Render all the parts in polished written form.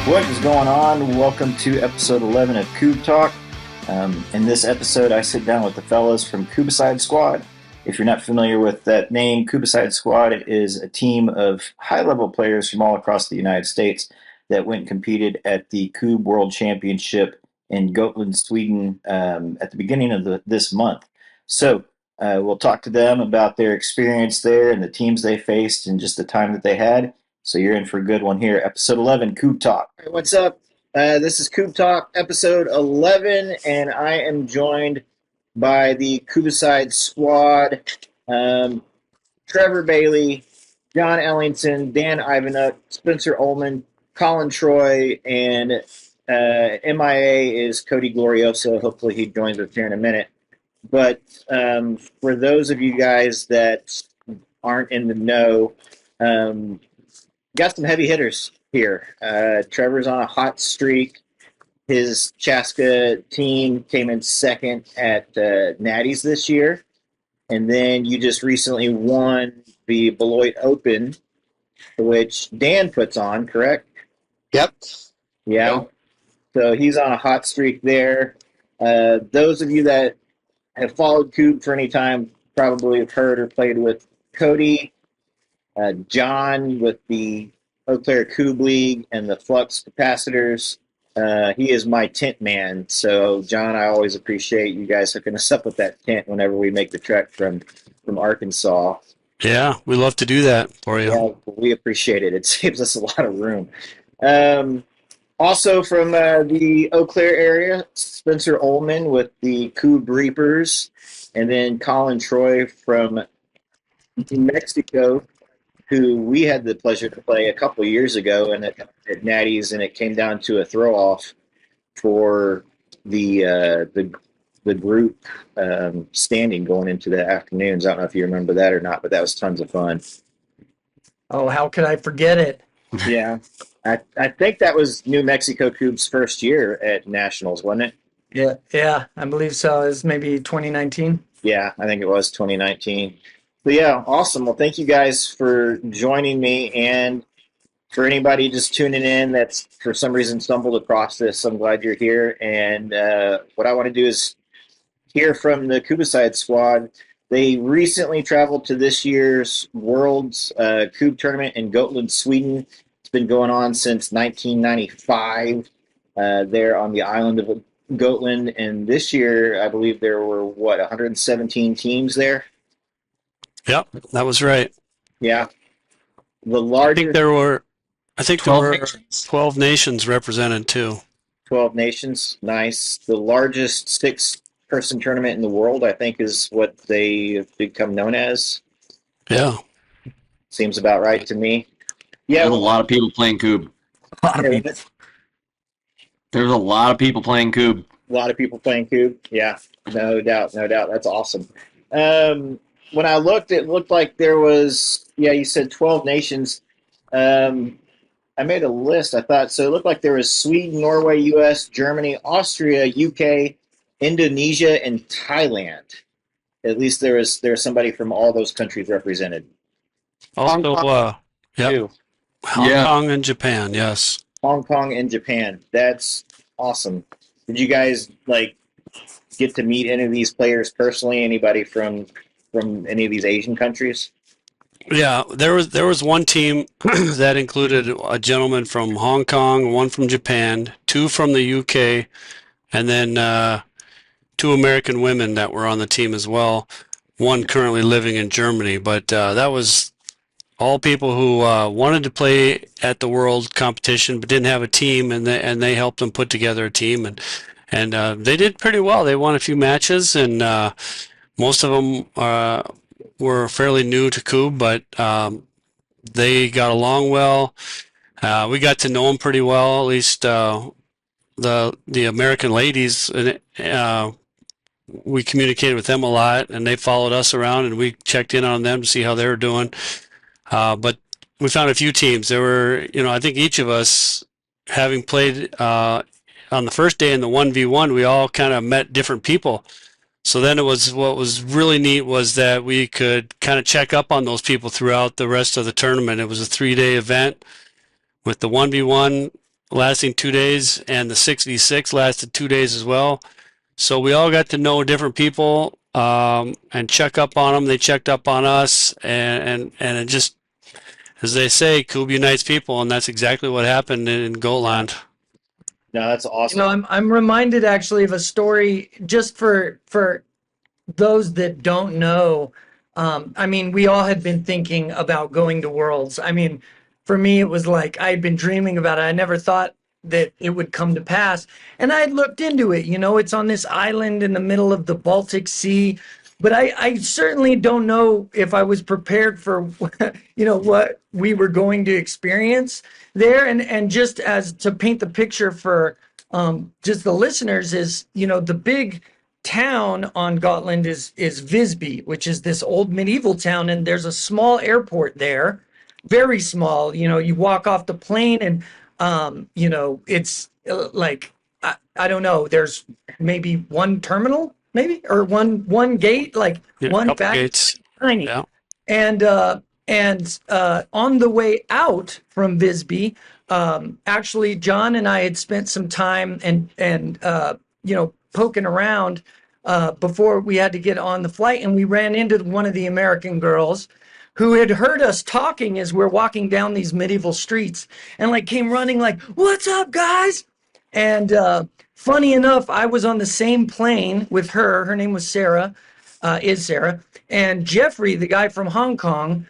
What is going on? Welcome to episode 11 of Kubb Talk. In this episode, I sit down with the fellas from Kubbicide Squad. If you're not familiar with that name, Kubbicide Squad is a team of high-level players from all across the United States that went and competed at the Kubb World Championship in Gotland, Sweden at the beginning of this month. So we'll talk to them about their experience there and the teams they faced and just the time that they had. So you're in for a good one here. Episode 11, Kubb Talk. All right, what's up? This is Kubb Talk, episode 11, and I am joined by the Kubbicide Squad, Trevor Bailey, John Ellington, Dan Ivanuk, Spencer Ullman, Colin Troy, and MIA is Cody Glorioso. Hopefully he joins us here in a minute. But for those of you guys that aren't in the know, got some heavy hitters here. Trevor's on a hot streak. His Chaska team came in second at Natties this year. And then you just recently won the Beloit Open, which Dan puts on, correct? Yep. Yeah. Yep. So he's on a hot streak there. Those of you that have followed Kubb for any time probably have heard or played with Cody, John with the Eau Claire Kubb League and the Flux Capacitors. He is my tent man. So, John, I always appreciate you guys hooking us up with that tent whenever we make the trek from Arkansas. Yeah, we love to do that for you. Yeah, we appreciate it. It saves us a lot of room. Also from the Eau Claire area, Spencer Ullman with the Kubb Reapers, and then Colin Troy from New Mexico, who we had the pleasure to play a couple of years ago and at Natties, and it came down to a throw-off for the group standing going into the afternoons. I don't know if you remember that or not, but that was tons of fun. Oh, how could I forget it? Yeah. I think that was New Mexico Kubb's first year at Nationals, wasn't it? Yeah, I believe so. It was maybe 2019. Yeah, I think it was 2019. So yeah, awesome. Well, thank you guys for joining me, and for anybody just tuning in that's for some reason stumbled across this, I'm glad you're here. And what I want to do is hear from the Kubbicide Squad. They recently traveled to this year's World's Kubb tournament in Gotland, Sweden. It's been going on since 1995 there on the island of Gotland. And this year, I believe there were, 117 teams there? Yep, that was right. Yeah. The largest, I think there were 12 nations represented too. 12 nations. Nice. The largest six-person tournament in the world, I think, is what they become known as. Yeah. Seems about right to me. Yeah. There's a lot of people playing Kubb. There's a lot of people playing Kubb. A lot of people playing Kubb. Yeah, no doubt. That's awesome. When I looked, it looked like there was, you said 12 nations. I made a list, I thought. So it looked like there was Sweden, Norway, U.S., Germany, Austria, U.K., Indonesia, and Thailand. At least there was somebody from all those countries represented. Also, Two. Hong Kong and Japan, yes. Hong Kong and Japan. That's awesome. Did you guys, get to meet any of these players personally? Anybody from any of these Asian countries? Yeah, there was one team that included a gentleman from Hong Kong, one from Japan, two from the UK, and then two American women that were on the team as well. One currently living in Germany, but that was all people who wanted to play at the world competition but didn't have a team, and they helped them put together a team, and they did pretty well. They won a few matches, and most of them were fairly new to Kubb, but they got along well. We got to know them pretty well, at least the American ladies. We communicated with them a lot, and they followed us around, and we checked in on them to see how they were doing. But we found a few teams. There were, I think each of us, having played on the first day in the 1v1, we all kind of met different people. So then what was really neat was that we could kind of check up on those people throughout the rest of the tournament. It was a 3-day event with the 1v1 lasting 2 days, and the 66 lasted 2 days as well. So we all got to know different people and check up on them. They checked up on us, and it just, as they say, Kubb unites people, and that's exactly what happened in Gotland. No, that's awesome. You know, I'm reminded actually of a story just for those that don't know. I mean, we all had been thinking about going to Worlds. I mean, for me, it was like I had been dreaming about it. I never thought that it would come to pass. And I had looked into it. You know, it's on this island in the middle of the Baltic Sea. But I certainly don't know if I was prepared for, you know, what we were going to experience there. And just as to paint the picture for just the listeners is, you know, the big town on Gotland is Visby, which is this old medieval town, and there's a small airport there, very small. You know, you walk off the plane, and you know, it's like I don't know. There's maybe one terminal, maybe, or one gate, like Yeah, one couple back, gates. tiny. Yeah. And on the way out from Visby, actually, John and I had spent some time and you know, poking around before we had to get on the flight, and we ran into one of the American girls who had heard us talking as we're walking down these medieval streets, and like came running like, "What's up, guys?" And funny enough, I was on the same plane with her. Her name was Sarah, is Sarah, and Jeffrey, the guy from Hong Kong.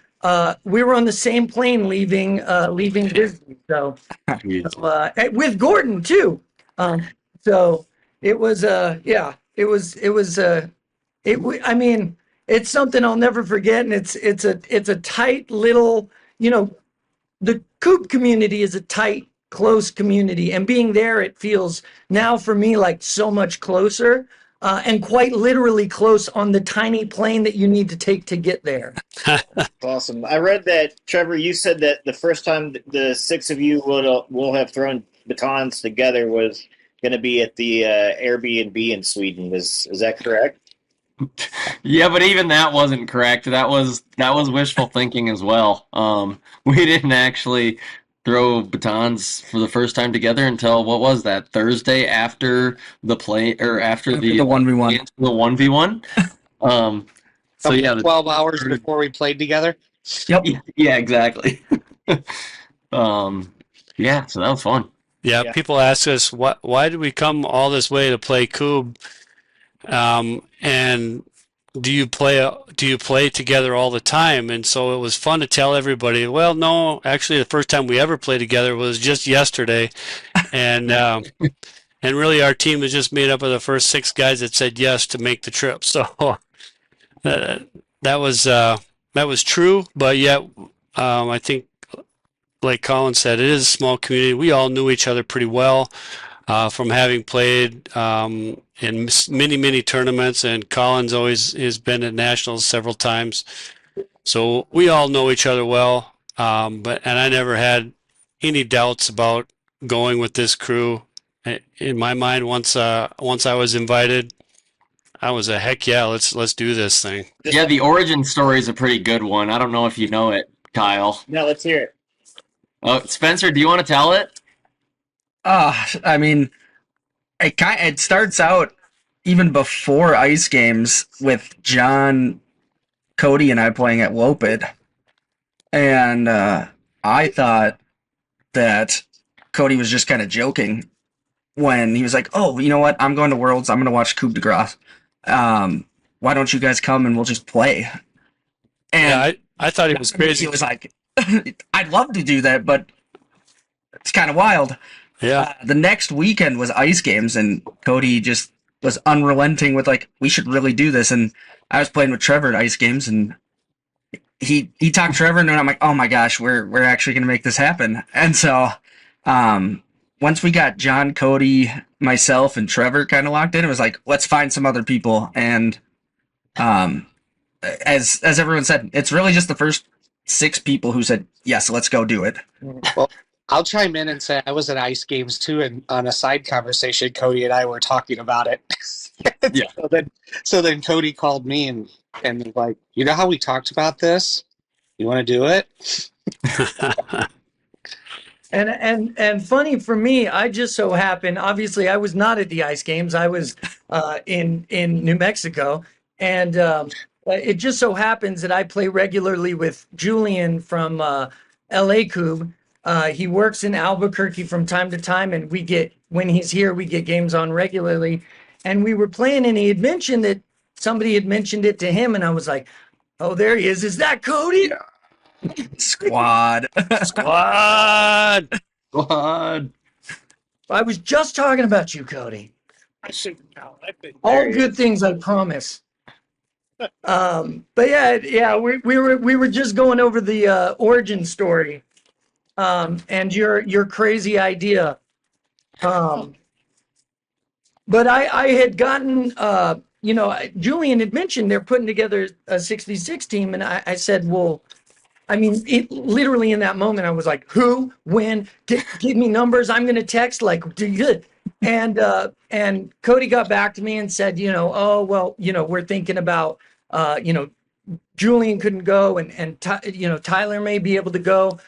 We were on the same plane leaving Disney. So with Gordon too. So it was yeah, I mean, it's something I'll never forget, and it's a tight little, you know, the Kubb community is a tight, close community, and being there, it feels now for me like so much closer, and quite literally close on the tiny plane that you need to take to get there. Awesome. I read that, Trevor, you said that the first time the six of you will have thrown batons together was going to be at the Airbnb in Sweden. Is that correct? Yeah, but even that wasn't correct. That was wishful thinking as well. We didn't actually throw batons for the first time together until what was that, Thursday after the play, or after the 1v1. The 1v1. So yeah, 12 hours before we played together. Yep. yeah, exactly. Yeah, so that was fun. Yeah, people ask us why did we come all this way to play Kubb, and do you play together all the time? And so it was fun to tell everybody, well, no, actually the first time we ever played together was just yesterday, and and really our team was just made up of the first 6 guys that said yes to make the trip. So that was true, but yet I think, like Colin said, it is a small community. We all knew each other pretty well from having played in many tournaments, and Colin's always has been at nationals several times. So we all know each other well, and I never had any doubts about going with this crew. In my mind, once I was invited, I was a heck yeah, let's do this thing. Yeah, the origin story is a pretty good one. I don't know if you know it, Kyle. No, let's hear it. Spencer, do you want to tell it? I mean, it starts out even before ice games with John, Cody, and I playing at Loped, and I thought that Cody was just kind of joking when he was like, "Oh, you know what? I'm going to Worlds. I'm going to watch Coupe de Grace. Why don't you guys come and we'll just play?" And Yeah, I thought it was crazy. he was like, "I'd love to do that, but it's kind of wild." Yeah, The next weekend was ice games, and Cody just was unrelenting with like, "We should really do this." And I was playing with Trevor at ice games, and he talked Trevor, and I'm like, "Oh my gosh, we're actually gonna make this happen." And so, once we got John, Cody, myself, and Trevor kind of locked in, it was like, let's find some other people. And as everyone said, it's really just the first 6 people who said yes, let's go do it. Well, I'll chime in and say I was at ice games too, and on a side conversation, Cody and I were talking about it. Yeah. So then Cody called me and was like, "You know how we talked about this? You want to do it?" And funny for me, I just so happened. Obviously, I was not at the ice games. I was in New Mexico, and it just so happens that I play regularly with Julian from L.A. Kubb. He works in Albuquerque from time to time, and when he's here, we get games on regularly. And we were playing, and he had mentioned that somebody had mentioned it to him, and I was like, "Oh, there he is! Is that Cody?" Squad. Squad! God. I was just talking about you, Cody. I should know. All good things, I promise. But yeah, we were just going over the origin story, and your crazy idea. But I had gotten, Julian had mentioned they're putting together a 66 team, and I said, well, I mean, literally in that moment, I was like, who, when, give me numbers. I'm going to text like, do you? And Cody got back to me and said, oh, well, we're thinking about, Julian couldn't go, and Tyler may be able to go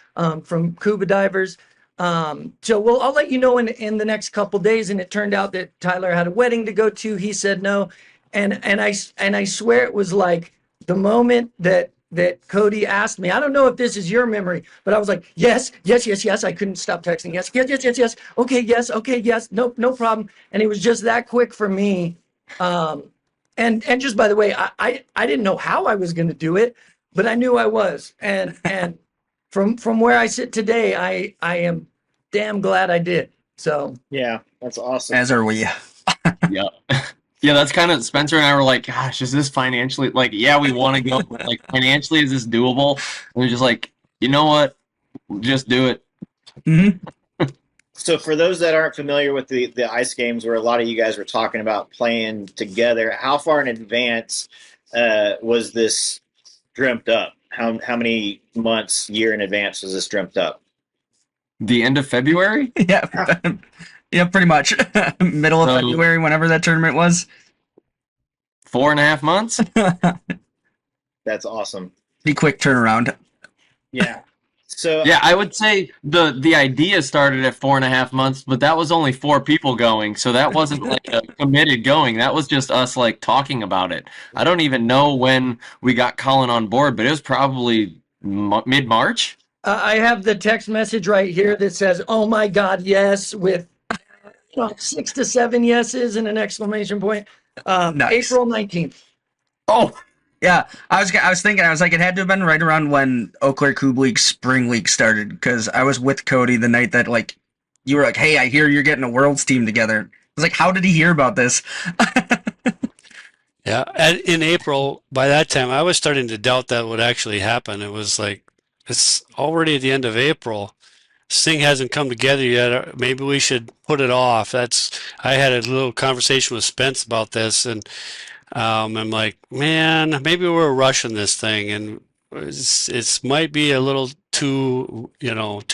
from Cuba Divers. So I'll let you know in the next couple days. And it turned out that Tyler had a wedding to go to. He said no, and I swear it was like the moment that Cody asked me. I don't know if this is your memory, but I was like, yes. I couldn't stop texting. Yes. Okay, yes. No problem. And it was just that quick for me. And just by the way, I didn't know how I was going to do it, but I knew I was. And from where I sit today, I am damn glad I did. So Yeah, that's awesome. As are we. Yeah. Yeah, that's kind of Spencer and I were like, gosh, is this financially like, yeah, we want to go, but like financially, is this doable? And we're just like, you know what? Just do it. Mm-hmm. So for those that aren't familiar with the ice games where a lot of you guys were talking about playing together, how far in advance was this dreamt up? How many months, year in advance was this dreamt up? The end of February? Yeah. Yeah, pretty much. Middle of So- February, whenever that tournament was. 4.5 months? That's awesome. Pretty quick turnaround. Yeah. So Yeah, I would say the idea started at 4.5 months, but that was only 4 people going, so that wasn't like a committed going. That was just us like talking about it. I don't even know when we got Colin on board, but it was probably mid-March. I have the text message right here that says, "Oh my God, yes!" with 6 to 7 yeses and an exclamation point. Nice. April 19th. Oh, Yeah, I was thinking, I was like, it had to have been right around when Eau Claire Kubb League Spring League started, because I was with Cody the night that, like, you were like, hey, I hear you're getting a Worlds team together. I was like, how did he hear about this? Yeah, in April, by that time, I was starting to doubt that would actually happen. It was like, it's already at the end of April. This thing hasn't come together yet. Maybe we should put it off. I had a little conversation with Spence about this, and I'm like, man, maybe we're rushing this thing, and it's might be a little too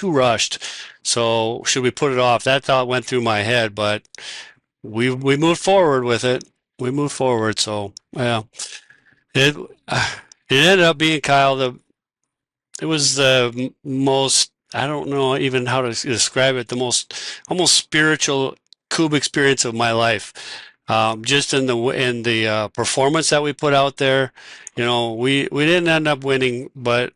rushed. So should we put it off? That thought went through my head, but we moved forward with it. We moved forward. So yeah, it ended up being, Kyle, it was the most, I don't know even how to describe it, the most almost spiritual Kubb experience of my life. Just in the performance that we put out there, we didn't end up winning, but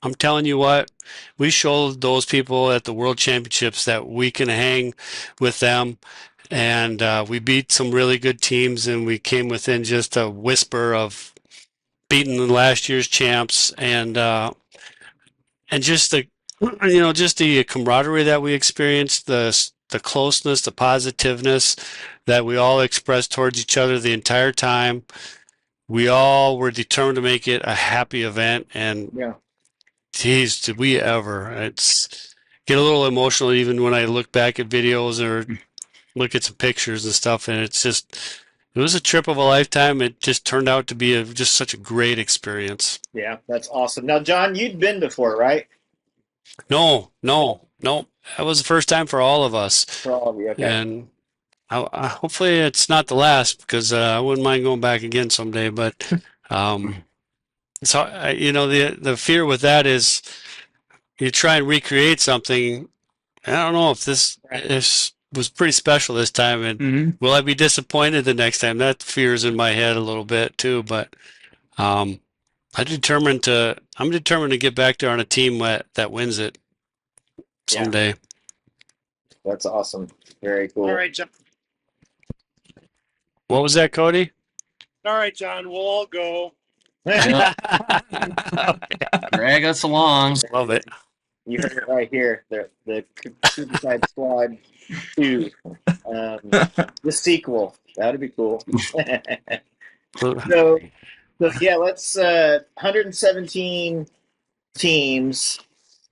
I'm telling you what, we showed those people at the World Championships that we can hang with them, and we beat some really good teams, and we came within just a whisper of beating the last year's champs, and just the camaraderie that we experienced, the closeness, the positiveness that we all expressed towards each other the entire time. We all were determined to make it a happy event, and yeah. geez, did we ever. It's get a little emotional even when I look back at videos or look at some pictures and stuff, and it was a trip of a lifetime. It just turned out to be just such a great experience. Yeah, that's awesome. Now, John, you'd been before, right? No. That was the first time for all of us. For all of you, okay. And hopefully it's not the last, because I wouldn't mind going back again someday. But so the fear with that is you try and recreate something I don't know if this was pretty special this time, and will I be disappointed the next time? That fear is in my head a little bit too, but I'm determined to get back there on a team that wins it someday. That's awesome. Very cool. All right, John. What was that, Cody? All right, John. We'll all go. Drag us along. Love it. You heard it right here. The Kubbicide Squad 2. The sequel. That'd be cool. So yeah, let's 117 teams.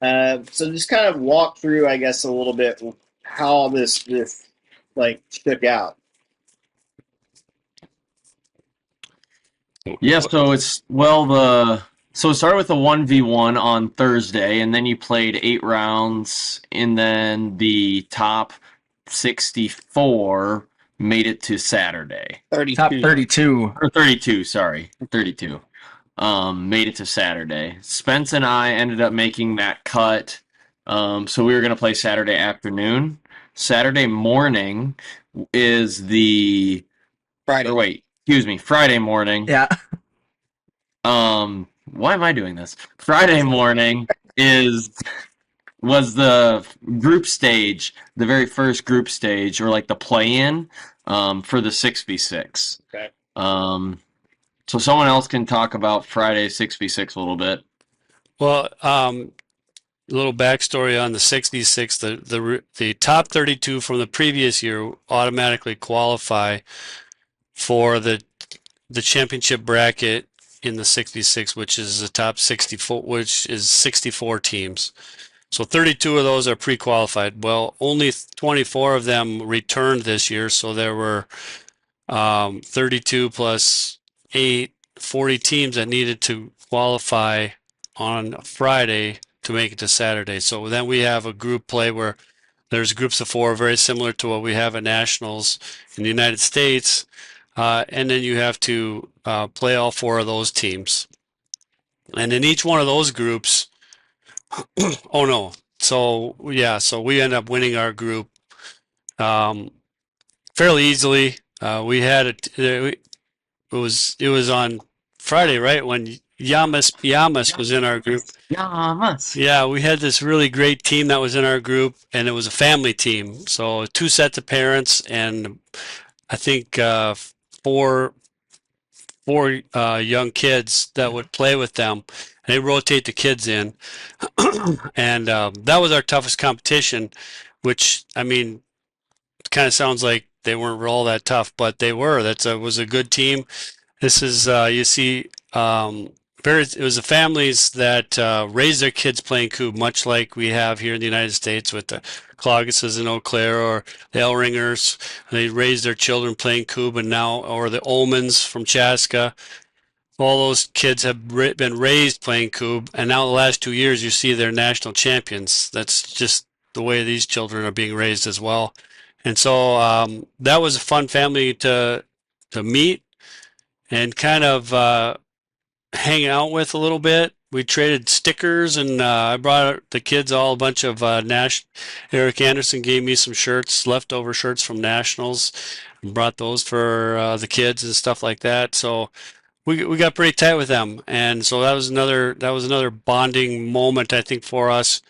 So just kind of walk through, I guess, a little bit how this like shook out. Yeah, so it started with a 1v1 on Thursday, and then you played 8 rounds, and then the top 64 made it to Saturday. 32. Top 32. Or 32, sorry. 32. Made it to Saturday. Spence and I ended up making that cut. So we were going to play Saturday afternoon. Saturday morning is the... Friday morning. Yeah. Why am I doing this? Friday morning was the group stage, the very first group stage, or like the play-in for the 6v6. Okay. So someone else can talk about Friday 6v6 a little bit. Well, a little backstory on the 6v6. The top 32 from the previous year automatically qualify for the championship bracket in the 6v6, which is the top 64, which is 64 teams. So 32 of those are pre-qualified. Well, only 24 of them returned this year, so there were 32 plus 8, 40 teams that needed to qualify on Friday to make it to Saturday. So then we have a group play where there's groups of 4, very similar to what we have at Nationals in the United States. And then you have to play all 4 of those teams. And in each one of those groups, So we end up winning our group fairly easily. We had it was on Friday, right, when Yamas was in our group. Yamas. Yeah. Yeah, we had this really great team that was in our group, and it was a family team. So 2 sets of parents, and I think 4 young kids that would play with them. And they rotate the kids in, and that was our toughest competition. Which, I mean, kind of sounds like they weren't all that tough, but they were. It was a good team. This is you see. It was the families that raised their kids playing Kubb, much like we have here in the United States with the Cloggises in Eau Claire or the Ellringers. They raised their children playing Kubb, and now, or the Ullmans from Chaska. All those kids have been raised playing Kubb, and now the last 2 years you see they're national champions. That's just the way these children are being raised as well. And so that was a fun family to meet and kind of hang out with a little bit. We traded stickers, and I brought the kids all a bunch of Eric Anderson gave me some shirts, leftover shirts from Nationals, and brought those for the kids and stuff like that. So we got pretty tight with them, and so that was another bonding moment, I think, for us.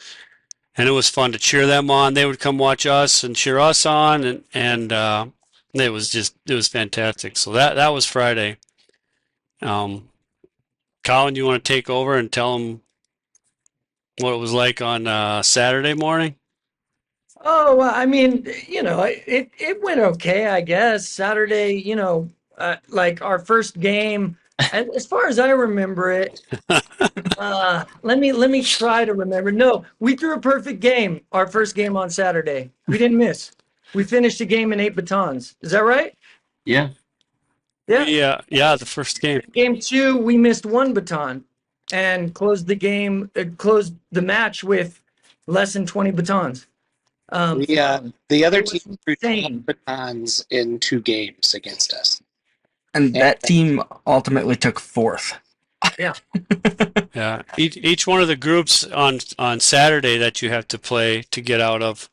And it was fun to cheer them on. They would come watch us and cheer us on, and it was fantastic. So that was Friday. Colin, you want to take over and tell them what it was like on Saturday morning? Oh, well, I mean, it went okay, I guess. Saturday, like our first game, as far as I remember it, let me try to remember. No, we threw a perfect game, our first game on Saturday. We didn't miss. We finished the game in 8 batons. Is that right? Yeah. Yeah. Yeah, the first game. Game 2, we missed 1 baton and closed the match with less than 20 batons. The other it was team threw insane. 10 batons in 2 games against us. And that team ultimately took 4th. Yeah, each one of the groups on Saturday that you have to play to get out of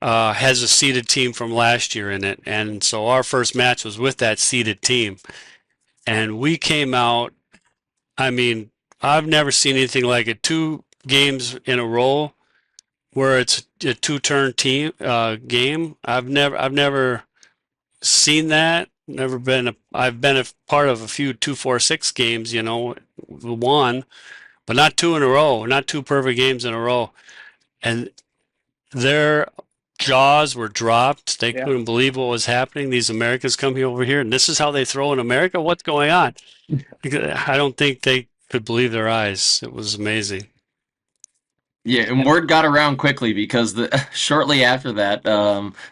has a seeded team from last year in it, and so our first match was with that seeded team, and we came out. I mean, I've never seen anything like it. 2 games in a row where it's a two-turn team game. I've never seen that. Never been I've been a part of a few 2-4-6 games, won, but not 2 in a row, not 2 perfect games in a row. And their jaws were dropped. They couldn't believe what was happening. These Americans coming over here, and this is how they throw in America? What's going on? I don't think they could believe their eyes. It was amazing. Yeah, and word got around quickly because shortly after that,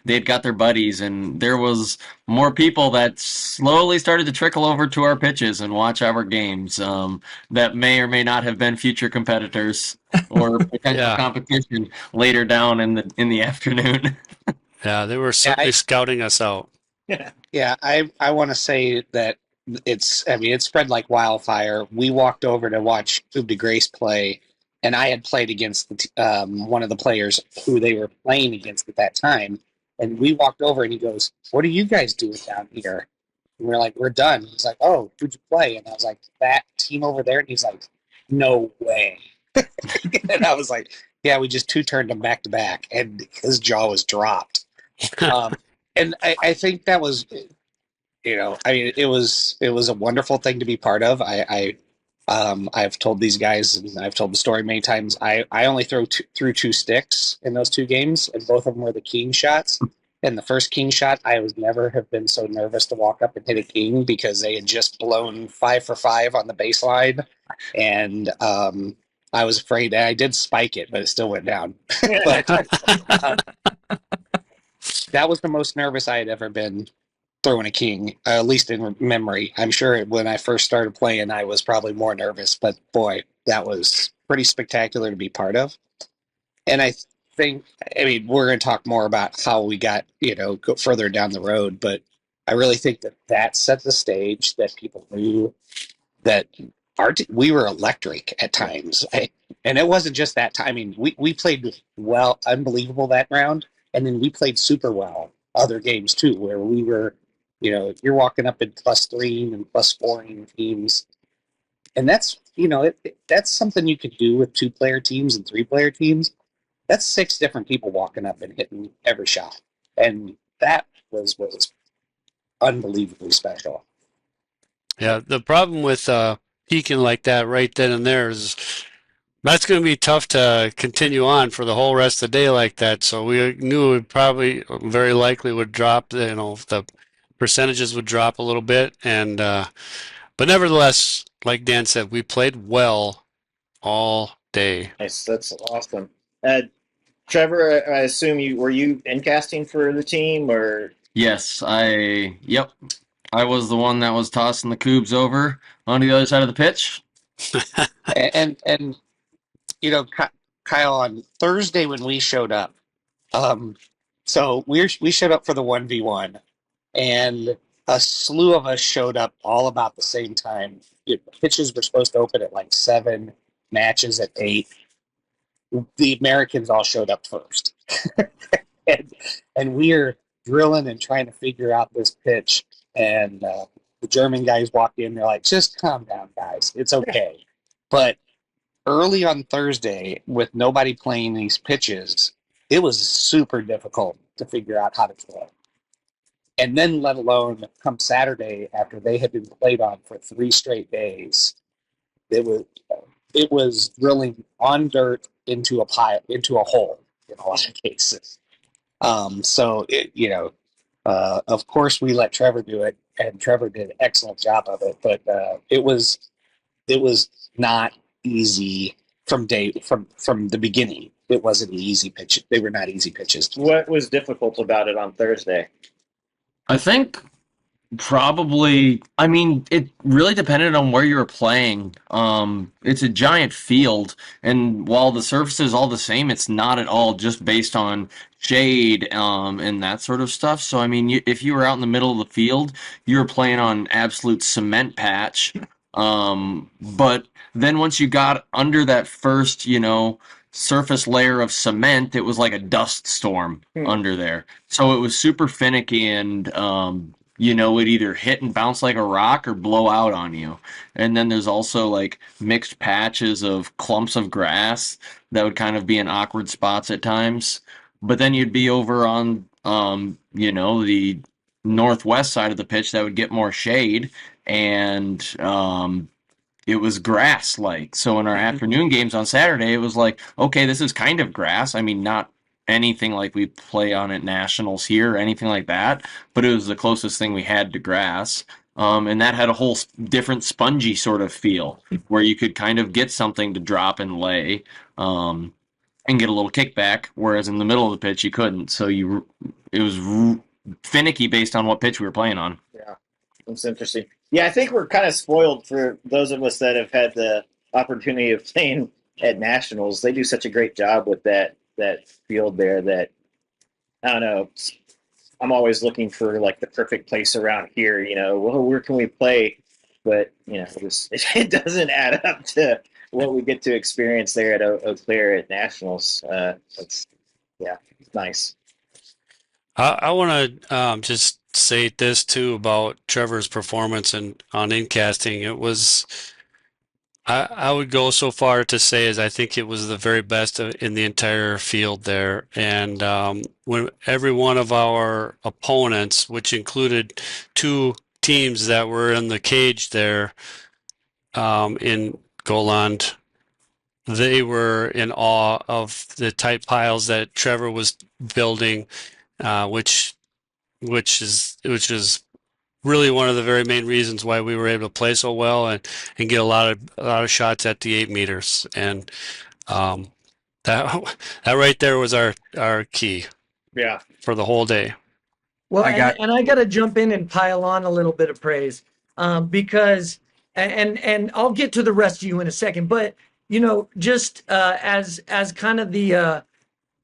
they had got their buddies, and there was more people that slowly started to trickle over to our pitches and watch our games. That may or may not have been future competitors or potential Yeah. competition later down in the afternoon. Yeah, they were certainly scouting us out. Yeah, I want to say that it spread like wildfire. We walked over to watch Kubb de Grace play, and I had played against one of the players who they were playing against at that time. And we walked over, and he goes, "What are you guys doing down here?" And we're like, "We're done." He's like, "Oh, who'd you play?" And I was like, "That team over there." And he's like, "No way." And I was like, "Yeah, we just two-turned them back to back," and his jaw was dropped. And I think that was, it was a wonderful thing to be part of. I've told these guys, and I've told the story many times. I only threw 2 sticks in those 2 games, and both of them were the king shots. And the first king shot, I was never have been so nervous to walk up and hit a king because they had just blown 5 for 5 on the baseline, and I was afraid. I did spike it, but it still went down. But that was the most nervous I had ever been throwing a king, at least in memory. I'm sure when I first started playing, I was probably more nervous, but boy, that was pretty spectacular to be part of. And I think, we're going to talk more about how we got, go further down the road, but I really think that set the stage, that people knew that we were electric at times. And it wasn't just that time. We played well, unbelievable that round. And then we played super well other games too, where we were, you're walking up in +3 and +4 teams. And that's, that's something you could do with 2-player teams and 3-player teams. That's 6 different people walking up and hitting every shot. And that was what was unbelievably special. Yeah, the problem with peaking like that right then and there is that's going to be tough to continue on for the whole rest of the day like that. So we knew it would probably very likely would drop, the percentages would drop a little bit. And but nevertheless, like Dan said, we played well all day. Nice, that's awesome. Trevor, I assume were you in casting for the team, or? Yes, I was the one that was tossing the Kubbs over onto the other side of the pitch. And Kyle, on Thursday when we showed up, so we showed up for the 1v1, and a slew of us showed up all about the same time. Pitches were supposed to open at like 7, matches at 8. The Americans all showed up first, and we're drilling and trying to figure out this pitch. And the German guys walk in. They're like, "Just calm down, guys. It's okay." But early on Thursday, with nobody playing these pitches, it was super difficult to figure out how to play. And then, let alone come Saturday, after they had been played on for 3 straight days, it was drilling on dirt into a hole in a lot of cases. So of course, we let Trevor do it, and Trevor did an excellent job of it. But it was not easy from the beginning. It wasn't an easy pitch. They were not easy pitches. What was difficult about it on Thursday? I think probably, it really depended on where you were playing. It's a giant field, and while the surface is all the same, it's not at all just based on shade and that sort of stuff. So, if you were out in the middle of the field, you were playing on absolute cement patch, But then once you got under that first, surface layer of cement, it was like a dust storm under there. So it was super finicky and, it'd either hit and bounce like a rock or blow out on you. And then there's also like mixed patches of clumps of grass that would kind of be in awkward spots at times. But then you'd be over on, the northwest side of the pitch that would get more shade and it was grass like. So in our afternoon games on Saturday, it was like, okay, this is kind of grass. I mean, not anything like we play on at nationals here or anything like that, but it was the closest thing we had to grass. And that had a whole different spongy sort of feel where you could kind of get something to drop and lay and get a little kickback, whereas in the middle of the pitch you couldn't. So it was finicky based on what pitch we were playing on. Yeah, that's interesting. Yeah, I think we're kind of spoiled for those of us that have had the opportunity of playing at nationals. They do such a great job with that field there that I don't know. I'm always looking for like the perfect place around here. Well, where can we play? But it doesn't add up to what we get to experience there at Eau Claire at nationals. It's nice. I want to just say this too about Trevor's performance and on incasting. It was, I would go so far to say as I think it was the very best in the entire field there. And when every one of our opponents, which included two teams that were in the cage there in Gotland, they were in awe of the tight piles that Trevor was building, which is really one of the very main reasons why we were able to play so well and get a lot of shots at the 8 meters. And that right there was our key. Yeah. For the whole day. Well, I got to jump in and pile on a little bit of praise because and I'll get to the rest of you in a second, but just as kind of the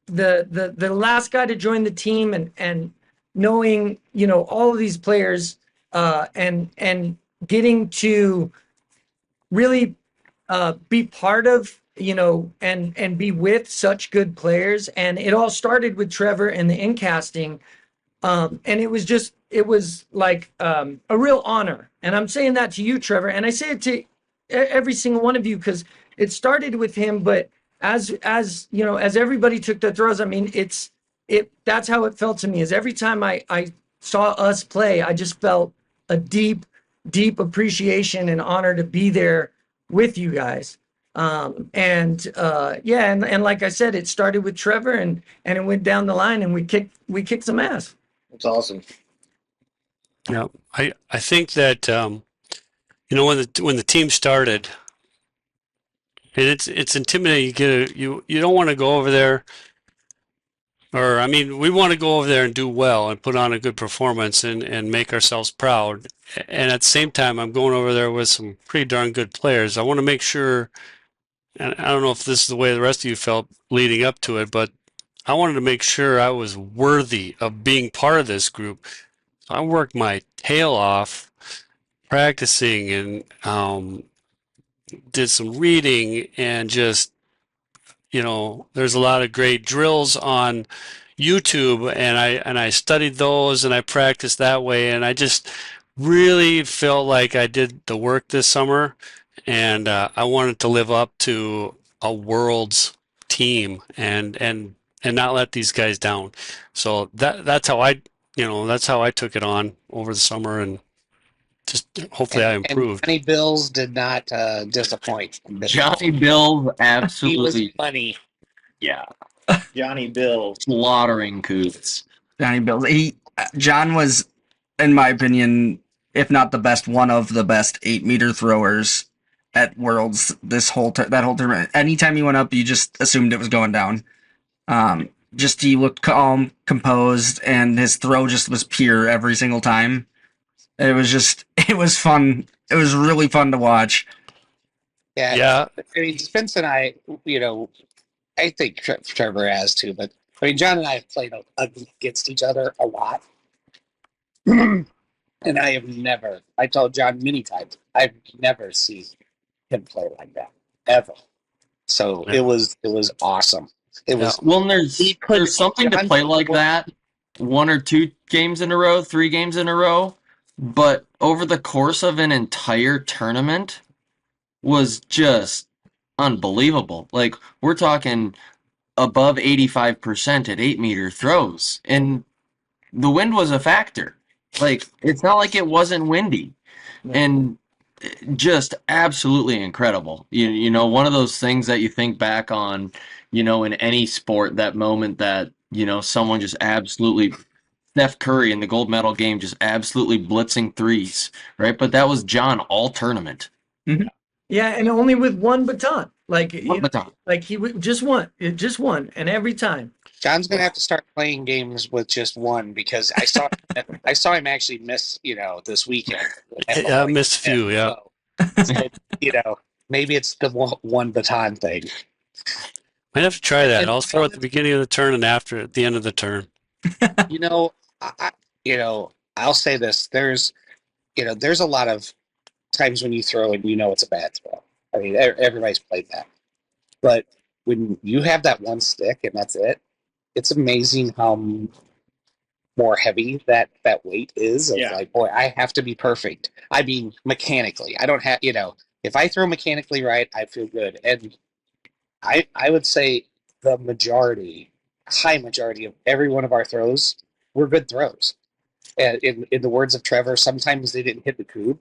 last guy to join the team and knowing all of these players and getting to really be part of and be with such good players, and it all started with Trevor and the incasting, and it was like a real honor, and I'm saying that to you, Trevor, and I say it to every single one of you because it started with him, but as everybody took their throws, I mean, that's how it felt to me. Is every time I saw us play, I just felt a deep appreciation and honor to be there with you guys. And like I said, it started with Trevor and it went down the line and we kicked some ass. That's awesome. Yeah, I think that when the team started. And it's intimidating. You don't want to go over there, or I mean, we want to go over there and do well and put on a good performance and make ourselves proud. And at the same time, I'm going over there with some pretty darn good players. I want to make sure, and I don't know if this is the way the rest of you felt leading up to it, but I wanted to make sure I was worthy of being part of this group. So I worked my tail off practicing and did some reading and just, there's a lot of great drills on YouTube and I studied those and I practiced that way. And I just really felt like I did the work this summer and I wanted to live up to a world's team and not let these guys down. So that's how I took it on over the summer and just hopefully I improved. And Johnny Bills did not disappoint. Johnny Bills absolutely. He was funny. Yeah. Johnny Bills. Slaughtering Coots. Johnny Bills. John was, in my opinion, if not the best, one of the best 8-meter throwers at Worlds that whole tournament. Anytime he went up, you just assumed it was going down. He looked calm, composed, and his throw just was pure every single time. It was fun. It was really fun to watch. Yeah. I mean, Spence and I, I think Trevor has too, but I mean, John and I have played against each other a lot. And I told John many times, I've never seen him play like that ever. So Yeah. it was awesome. It was Well, and there's something to John- play like that 1 or 2 games in a row, 3 games in a row, but over the course of an entire tournament was just unbelievable. Like we're talking above 85% at 8-meter throws, and the wind was a factor. Like it's not like it wasn't windy, and just absolutely incredible. You know, one of those things that you think back on, you know, in any sport, that moment that, you know, someone just absolutely, Steph Curry in the gold medal game just absolutely blitzing threes, right? But that was John all tournament. Yeah, and only with one baton. Like One baton. like he would just one, and every time. John's gonna have to start playing games with just one because I saw him actually miss, this weekend. Yeah, I missed a few, yeah. So, maybe it's the one baton thing. Might have to try that. And- I'll throw at the beginning of the turn and after at the end of the turn. I'll say this: there's a lot of times when you throw and it's a bad throw. I mean, everybody's played that, but when you have that one stick and that's it, it's amazing how more heavy that weight is. Of like, boy, I have to be perfect. I mean, mechanically, I don't have. If I throw mechanically right, I feel good, and I would say the high majority of every one of our throws were good throws. And in the words of Trevor, sometimes they didn't hit the Kubb.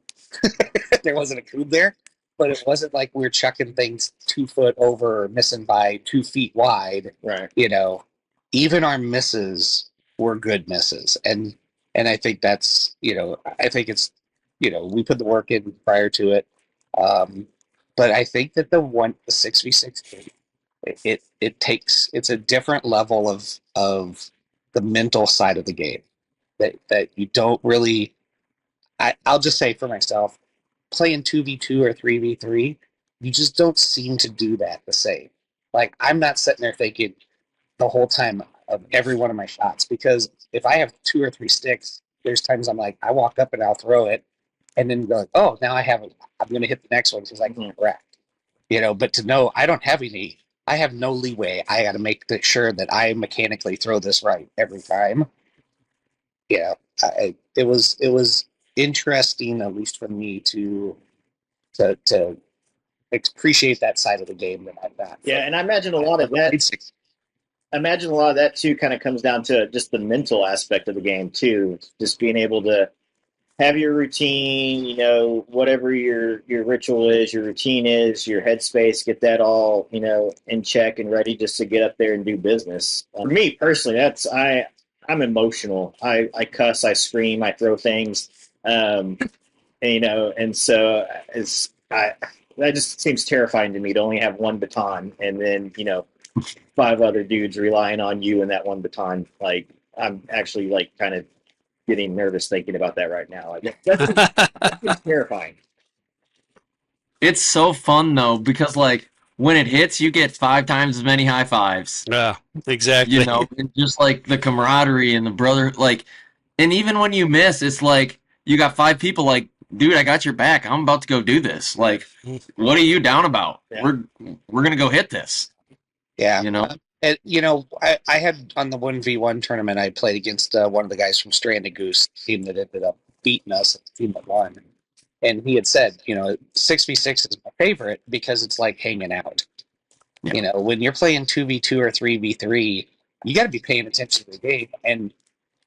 There wasn't a Kubb there, but it wasn't like we were chucking things 2 foot over or missing by 2 feet wide. Right. Even our misses were good misses, and I think that's I think it's we put the work in prior to it, but I think that the 6v6 game, it's a different level of the mental side of the game that you don't really. I'll just say for myself, playing 2v2 or 3v3, you just don't seem to do that the same. Like I'm not sitting there thinking the whole time of every one of my shots, because if I have 2 or 3 sticks, there's times I'm like, I walk up and I'll throw it, and then go, oh, now I'm going to hit the next one because I can correct. But to know I don't have any, I have no leeway. I got to make sure that I mechanically throw this right every time. It was interesting, at least for me, to appreciate that side of the game that I've got. Yeah, and I imagine a lot of that too kind of comes down to just the mental aspect of the game too. Just being able to have your routine, whatever your ritual is, your routine is, your headspace, get that all, in check and ready just to get up there and do business. For me personally, I'm emotional. I cuss, I scream, I throw things, and so that just seems terrifying to me to only have one baton and then 5 other dudes relying on you and that one baton. Like I'm actually like kind of getting nervous thinking about that right now. Like that's terrifying. It's so fun though, because like when it hits, you get 5 times as many high fives. Yeah, exactly. And just like the camaraderie and the brother, like, and even when you miss, it's like you got 5 people like, dude, I got your back. I'm about to go do this. Like, what are you down about? Yeah. We're gonna go hit this. Yeah. And I had on the 1v1 tournament, I played against one of the guys from Stranded Goose, team that ended up beating us, the team that won. And he had said, 6v6 is my favorite because it's like hanging out. Yeah. When you're playing 2v2 or 3v3, you got to be paying attention to the game. And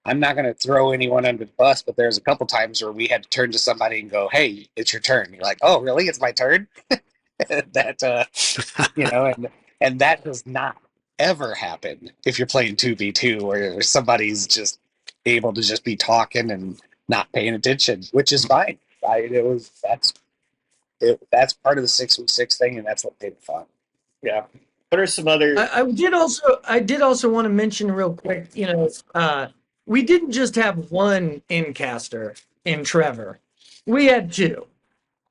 I'm not going to throw anyone under the bus, but there's a couple times where we had to turn to somebody and go, hey, it's your turn. You're like, oh, really? It's my turn? That, and that does not ever happen if you're playing 2v2 where somebody's just able to just be talking and not paying attention, which is fine. That's part of the 6v6 thing, and that's what made it fun. Yeah. What are some other? I did also want to mention real quick, we didn't just have one incaster in Trevor. We had 2.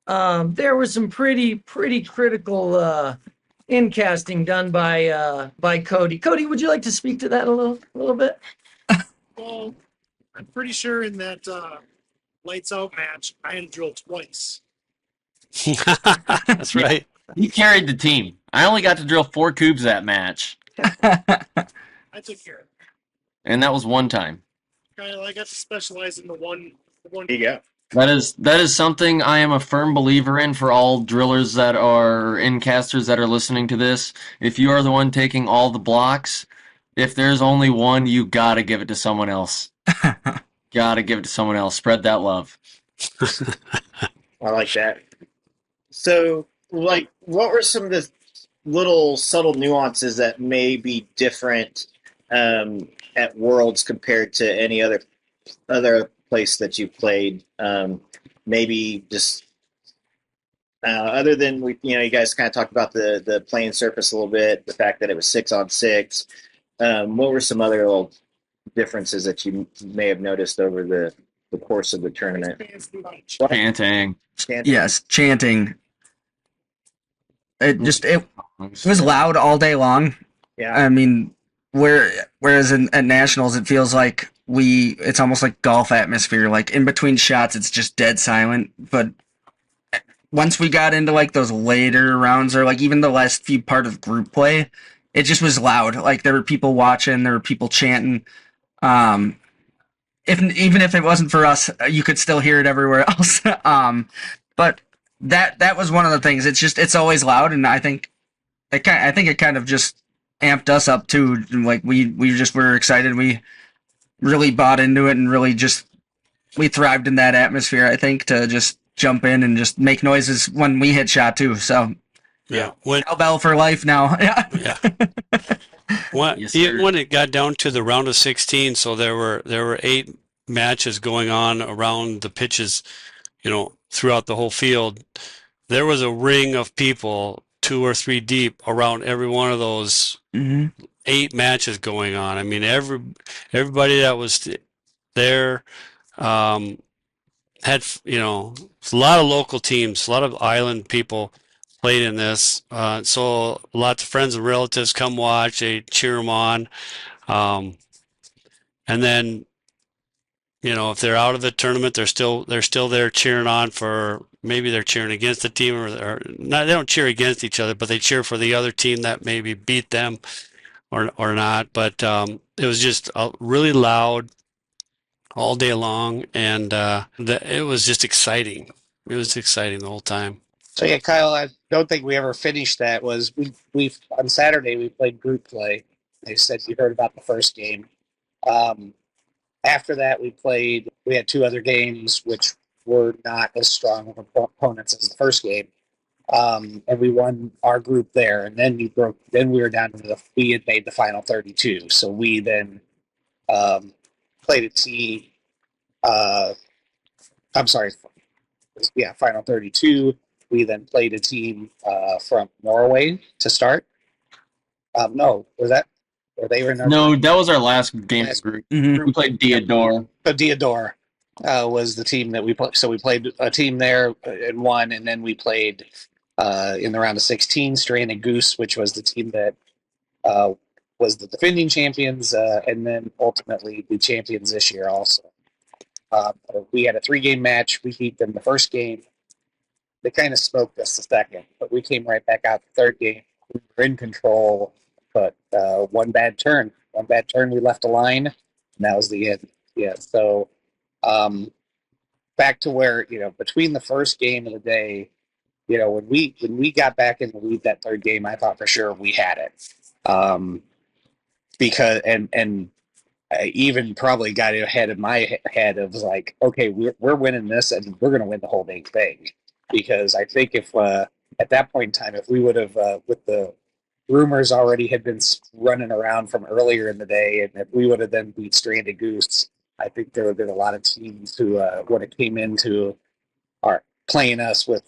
There was some pretty critical incasting done by Cody. Cody, would you like to speak to that a little bit? Well, I'm pretty sure in that lights out match, I had to drill twice. That's right. He carried the team. I only got to drill 4 Kubbs that match, I took care of it. and that was one time. Kind of, I got to specialize in the one. There you go. That is something I am a firm believer in for all drillers that are incasters that are listening to this. If you are the one taking all the blocks, if there's only one, you gotta give it to someone else. Gotta give it to someone else. Spread that love. I like that. So, like, what were some of the little subtle nuances that may be different at Worlds compared to any other place that you played? Maybe just other than you guys kind of talked about the playing surface a little bit, the fact that it was 6-on-6. What were some other little differences that you may have noticed over the course of the tournament? Chanting. Yes, chanting. It was loud all day long. Yeah. I mean, whereas at nationals it feels like it's almost like golf atmosphere. Like in between shots, it's just dead silent. But once we got into like those later rounds, or like even the last few part of group play, it just was loud. Like there were people watching, there were people chanting. Even if it wasn't for us, you could still hear it everywhere else. But that was one of the things. It's always loud, and I think it kind of just amped us up too. Like we were excited. We really bought into it, and really we thrived in that atmosphere. I think to just jump in and just make noises when we hit shot too. So Yeah. When cowbell for life now. yeah. Yes, sir. When it got down to the round of 16, so there were 8 matches going on around the pitches, throughout the whole field. There was a ring of people, 2 or 3 deep, around every one of those 8 matches going on. I mean, everybody that was there had, a lot of local teams, a lot of island people played in this. So lots of friends and relatives come watch, they cheer them on. And then, if they're out of the tournament, they're still there cheering on for, maybe they're cheering against the team or not. They don't cheer against each other, but they cheer for the other team that maybe beat them or not. But it was just really loud all day long, and it was just exciting. It was exciting the whole time. So yeah, Kyle, I don't think we ever finished that. Was we on Saturday we played group play. They said you heard about the first game. After that, we had 2 other games which were not as strong of opponents as the first game, and we won our group there. And then we were down to we had made the final 32. So we then played a team. I'm sorry, final 32. We then played a team from Norway to start. No, was that? Or they were in our No, that was our last game group. Mhm. We played Diodor. So Diodor was the team that we played. So we played a team there and won, and then we played in the round of 16, Stranded Goose, which was the team that was the defending champions, and then ultimately the champions this year also. We had a 3-game match. We beat them the first game. They kind of smoked us the second, but we came right back out the third game. We were in control, but one bad turn, we left a line, and that was the end. Yeah, so back to where, between the first game of the day, when we got back in the lead that third game, I thought for sure we had it. Because I even probably got ahead of my head of like, okay, we're winning this, and we're going to win the whole dang thing. Because I think if at that point in time, if we would have, with the rumors already had been running around from earlier in the day, and if we would have then beat Stranded Goose, I think there would have been a lot of teams who would have came into our playing us with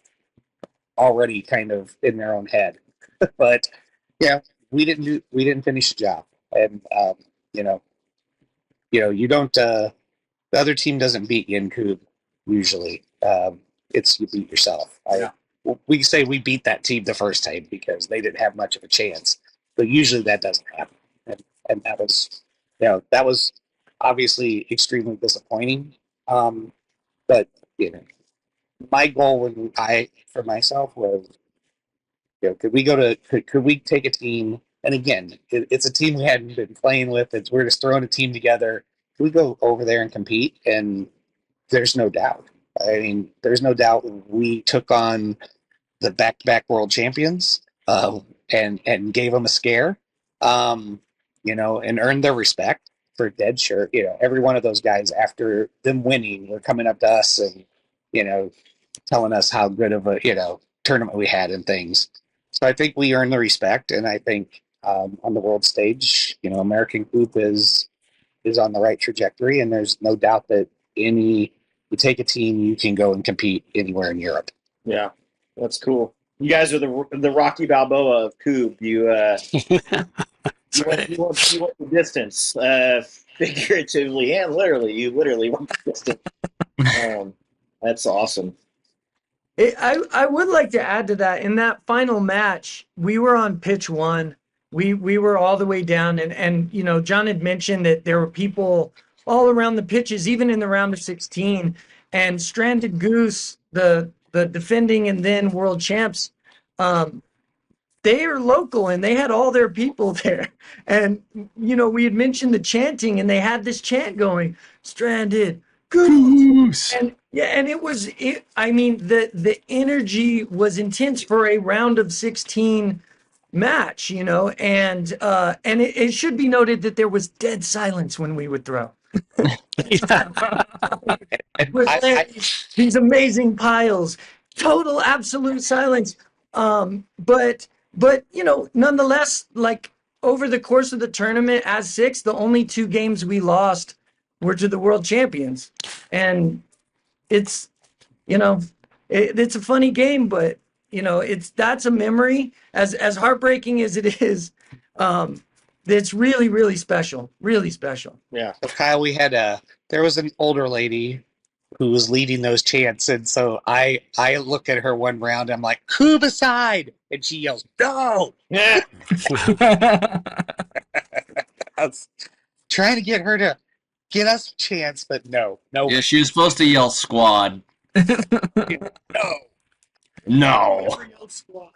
already kind of in their own head. But yeah, we didn't finish the job, and you don't. The other team doesn't beat you in Kubb usually. It's you beat yourself. We say we beat that team the first time because they didn't have much of a chance, but usually that doesn't happen, and that was obviously extremely disappointing. But my goal for myself was, could we could we take a team? And again, it's a team we hadn't been playing with. We're just throwing a team together. Could we go over there and compete? And there's no doubt. I mean, there's no doubt we took on the back-to-back world champions, and gave them a scare, and earned their respect for dead sure. Every one of those guys after them winning were coming up to us and telling us how good of a tournament we had and things. So I think we earned the respect, and I think on the world stage, American Kubb is on the right trajectory, and there's no doubt that you take a team, you can go and compete anywhere in Europe. Yeah, that's cool. You guys are the Rocky Balboa of Kubb. You went the distance, figuratively and literally. You literally went the distance. That's awesome. I would like to add to that. In that final match, we were on pitch one. We were all the way down, and John had mentioned that there were people all around the pitches, even in the round of 16. And Stranded Goose, the defending and then world champs, they are local and they had all their people there. And we had mentioned the chanting, and they had this chant going, Stranded Goose. And I mean, the energy was intense for a round of 16 match, and it should be noted that there was dead silence when we would throw. These amazing piles, total absolute silence. But nonetheless, like over the course of the tournament as six, the only two games we lost were to the world champions. And it's it's a funny game, but that's a memory as heartbreaking as it is. It's really, really special. Really special. Yeah. So Kyle, there was an older lady who was leading those chants, and so I look at her one round, I'm like, Kubbicide, and she yells, no. Yeah. I was trying to get her to get us chants, but no. Yeah, she was supposed to yell squad. No. Never yelled squad.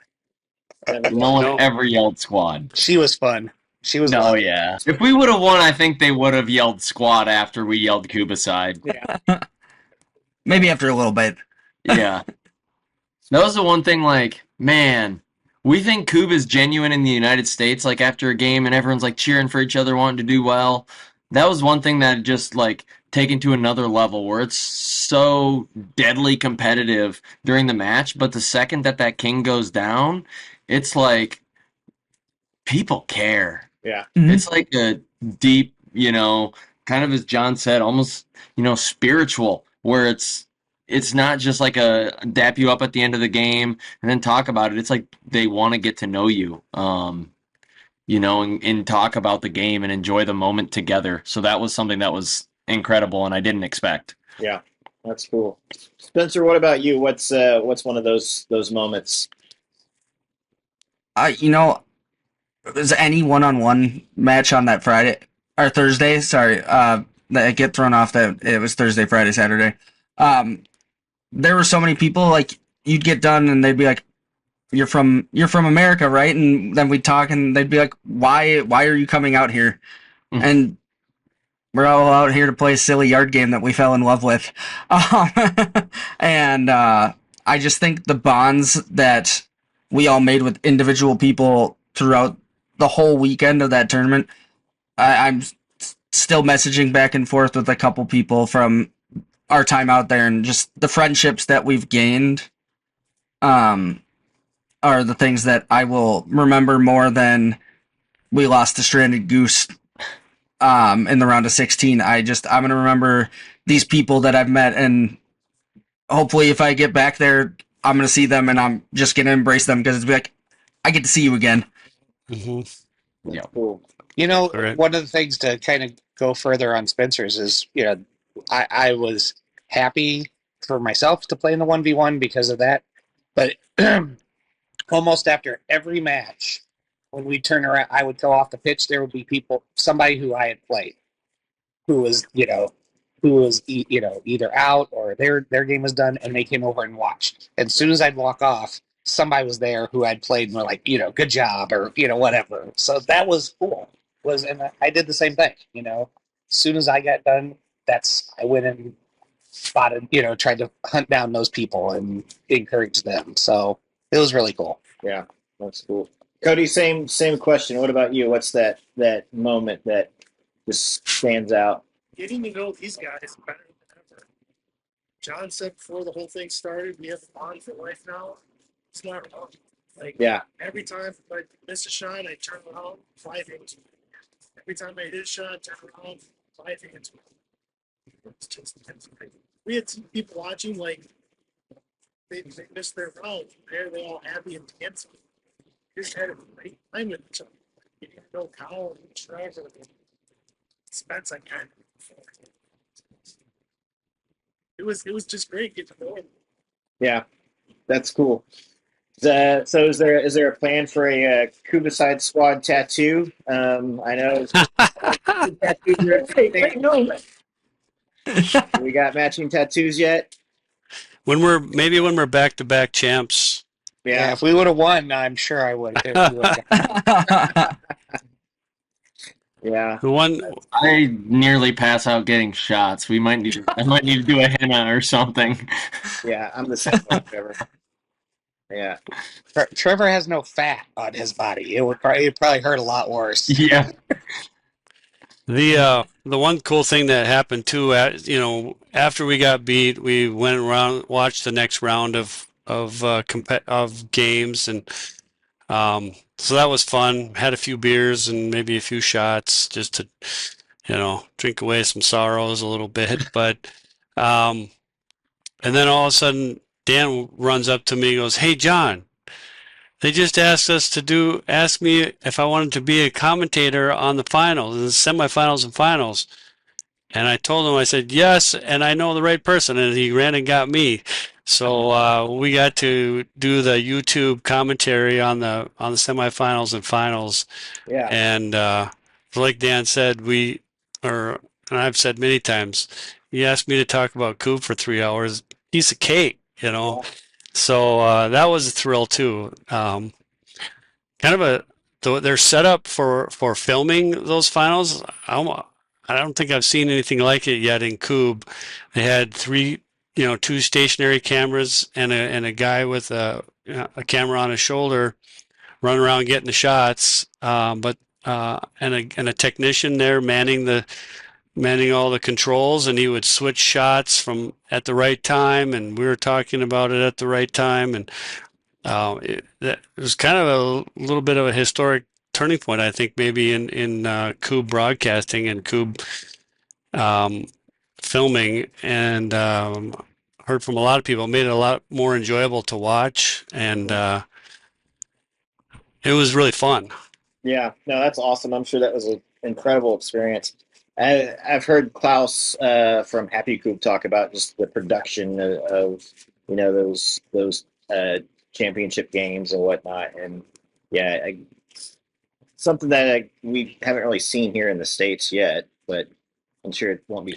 No one ever yelled squad. She was fun. She was fun. Yeah. If we would have won, I think they would have yelled squad after we yelled Kubbicide. Yeah. Maybe after a little bit. Yeah. That was the one thing, like, man, we think Kubb is genuine in the United States, like, after a game, and everyone's, like, cheering for each other, wanting to do well. That was one thing that just, like, taken to another level, where it's so deadly competitive during the match, but the second that king goes down, it's like, people care. Yeah. Mhm. It's like a deep, kind of as John said, almost, spiritual, where it's not just like a dap you up at the end of the game and then talk about it. It's like they want to get to know you, and talk about the game and enjoy the moment together. So that was something that was incredible and I didn't expect. Yeah, that's cool. Spencer, what about you? What's one of those moments? Was any one-on-one match on that Friday or Thursday? Sorry, that I get thrown off that it was Thursday, Friday, Saturday. There were so many people, like, you'd get done and they'd be like, you're from America, right? And then we'd talk and they'd be like, why are you coming out here? Mhm. And we're all out here to play a silly yard game that we fell in love with. And I just think the bonds that we all made with individual people throughout the whole weekend of that tournament, I'm still messaging back and forth with a couple people from our time out there, and just the friendships that we've gained are the things that I will remember more than we lost to Stranded Goose in the round of 16. I'm going to remember these people that I've met, and hopefully if I get back there, I'm going to see them and I'm just going to embrace them, because it's like, I get to see you again. Mm-hmm. Yeah. Cool. Correct. One of the things to kind of go further on Spencer's is, I was happy for myself to play in the 1v1 because of that. But almost after every match, when we turn around, I would go off the pitch, there would be somebody who I had played, who was who was either out or their game was done, and they came over and watched. And as soon as I'd walk off, somebody was there who I'd played and were like, good job, or whatever. So that was cool. And I did the same thing. As soon as I got done, I went and spotted, tried to hunt down those people and encourage them. So it was really cool. Yeah, that's cool. Cody, same question. What about you? What's that moment that just stands out? Getting to know these guys better than ever. John said before the whole thing started, we have a bond for life now. It's not wrong. Like, Yeah, every time I miss a shot, I turn around, 5 hands. Every time I hit a shot, turn around, 5 hands. It's just, we had some people watching, like, they missed their round. They're all happy and dancing. Just had a great time with each other. You didn't know Colin and Trevor and Spence, I kind of. It was just great getting to know him. yeah, that's cool. So is there a plan for a Kubbicide Squad tattoo? I know tattoos are a thing. No, We got matching tattoos yet? When we're back-to-back champs. Yeah, if we would have won, I'm sure I would. Yeah. The one I nearly pass out getting shots. I might need to do a henna or something. Yeah, I'm the same way, Trevor. Yeah. Trevor has no fat on his body. It'd probably hurt a lot worse. Yeah. the one cool thing that happened too, after we got beat, we went around, watched the next round of games, and so that was fun. Had a few beers and maybe a few shots just to, drink away some sorrows a little bit. But and then all of a sudden, Dan runs up to me and goes, "Hey, John, they just asked me if I wanted to be a commentator on the finals, the semifinals and finals." And I told him, I said, "Yes, and I know the right person." And he ran and got me. So we got to do the YouTube commentary on the semifinals and finals. Yeah. And like Dan said, and I've said many times, he asked me to talk about Kubb for 3 hours. Piece of cake, Yeah. So that was a thrill too. Kind of their setup for filming those finals. I don't think I've seen anything like it yet in Kubb. They had two stationary cameras and a guy with a camera on his shoulder running around getting the shots. And a technician there manning all the controls, and he would switch shots from at the right time, and we were talking about it at the right time, and it was kind of a little bit of a historic turning point, I think, maybe in Kubb broadcasting and Kubb filming, and heard from a lot of people. It made it a lot more enjoyable to watch, and it was really fun. Yeah. No, that's awesome. I'm sure that was an incredible experience. I've heard Klaus from Happy Kubb talk about just the production of those championship games and whatnot, and yeah, something that we haven't really seen here in the States yet, but I'm sure it won't be.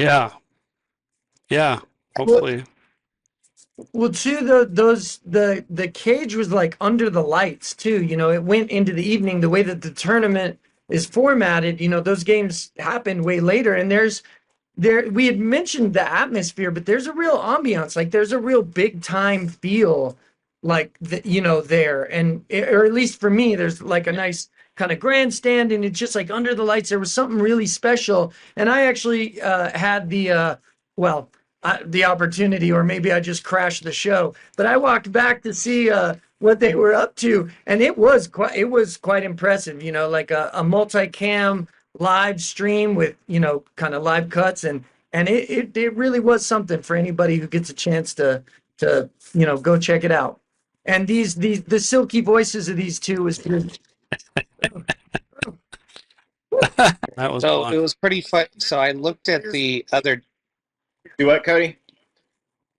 Yeah, hopefully. well, too, the cage was like under the lights too. It went into the evening. The way that the tournament is formatted, those games happened way later, and we had mentioned the atmosphere, but there's a real ambiance. Like there's a real big time feel, like there, or at least for me, there's like a nice kind of grandstand, and it's just like under the lights. There was something really special, and I actually had the opportunity, or maybe I just crashed the show, but I walked back to see what they were up to, and it was quite impressive. Like a multicam live stream with kind of live cuts, and it really was something for anybody who gets a chance to go check it out. And the silky voices of these two was good. That was So fun. it was pretty fun. So I looked at the other. Do what, Cody?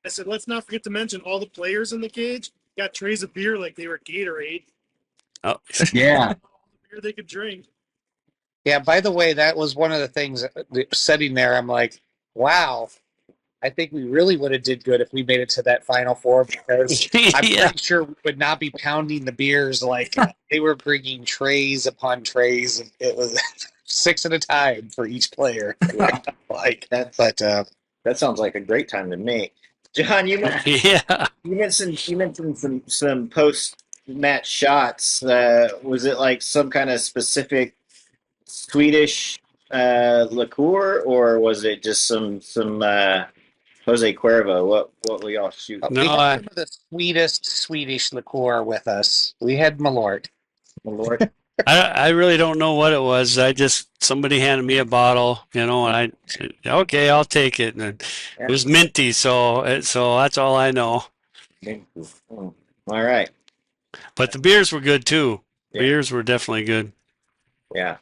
I said, let's not forget to mention all the players in the cage got trays of beer like they were Gatorade. Oh, Yeah. All the beer they could drink. Yeah, by the way, that was one of the things sitting there. I'm like, wow, I think we really would have did good if we made it to that Final Four, because I'm Yeah. pretty sure we would not be pounding the beers like they were bringing trays upon trays. And it was 6 at a time for each player. Like That's but that sounds like a great time to me. John, Yeah. you mentioned some post match shots. Was it like some kind of specific Swedish liqueur, or was it just some Jose Cuervo? What will y'all shoot? No, we had some of the sweetest Swedish liqueur with us. We had Malort. Lord. I really don't know what it was. Somebody handed me a bottle, and I said, okay, I'll take it. And it was minty, so that's all I know. All right. But the beers were good too. Yeah. Beers were definitely good. Yeah,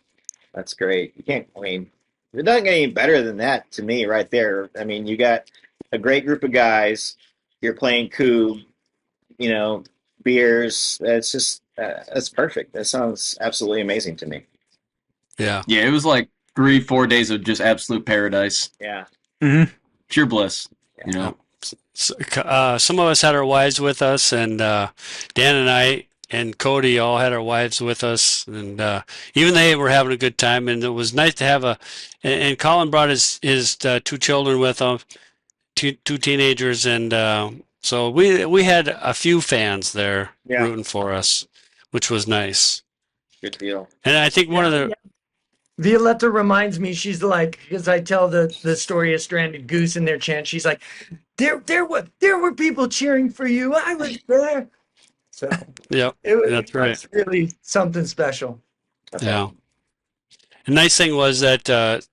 that's great. You can't. I mean, it doesn't get any better than that to me, right there. I mean, you got a great group of guys. You're playing Kubb, beers. It's just that's perfect. That sounds absolutely amazing to me. Yeah. Yeah, it was like 3-4 days of just absolute paradise, Yeah. pure bliss. Some of us had our wives with us, and Dan and I and Cody all had our wives with us, and even they were having a good time. And it was nice to have and Colin brought his 2 children with him, two teenagers, and so we had a few fans there rooting for us, which was nice. Good deal. And I think one of the Violetta reminds me, she's like, because I tell the story of Stranded Goose in their chant, she's like, there were people cheering for you. I was there. So yeah, that's right. It's really something special. Yeah. The nice thing was that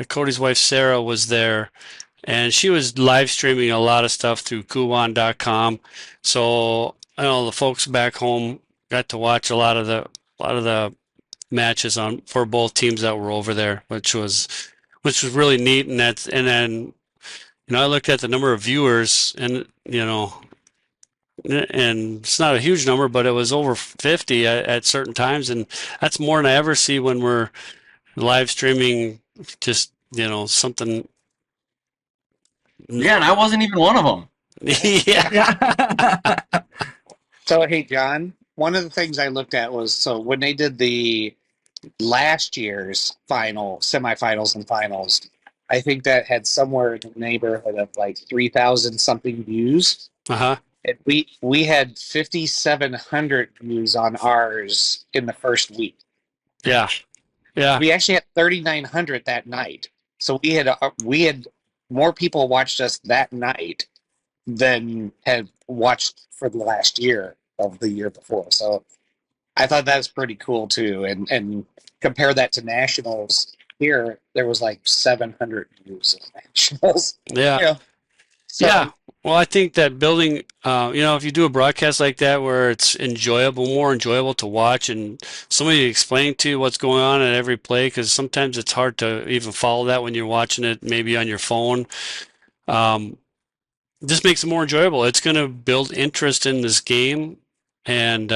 Cody's wife Sarah was there, and she was live streaming a lot of stuff through Kubbon.com. So I know the folks back home got to watch a lot of the matches for both teams that were over there, which was really neat. And then I looked at the number of viewers, and and it's not a huge number, but it was over 50 at certain times, and that's more than I ever see when we're live streaming. Just something. Yeah, and I wasn't even one of them. Yeah. So hey, John, one of the things I looked at was, so when they did the last year's semifinals and finals, I think that had somewhere in the neighborhood of like 3,000 something views. Uh-huh. And we had 5,700 views on ours in the first week. Yeah. Yeah. We actually had 3,900 that night. So we had more people watched us that night than had watched for the last year of the year before. So I thought that's pretty cool too. And compare that to nationals. Here there was like 700 views of nationals. Yeah. So, yeah. Well, I think that building, if you do a broadcast like that where it's more enjoyable to watch, and somebody explaining to you what's going on at every play, because sometimes it's hard to even follow that when you're watching it maybe on your phone. This makes it more enjoyable. It's going to build interest in this game, and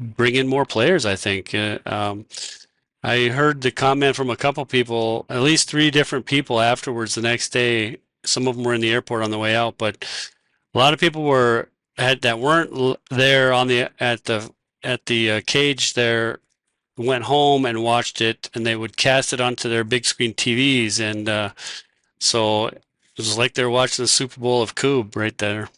bring in more players, I think. I heard the comment from a couple people, at least 3 different people afterwards the next day. Some of them were in the airport on the way out, but a lot of people that weren't there at the cage there went home and watched it, and they would cast it onto their big screen TVs, and so it was like they were watching the Super Bowl of Kubb right there.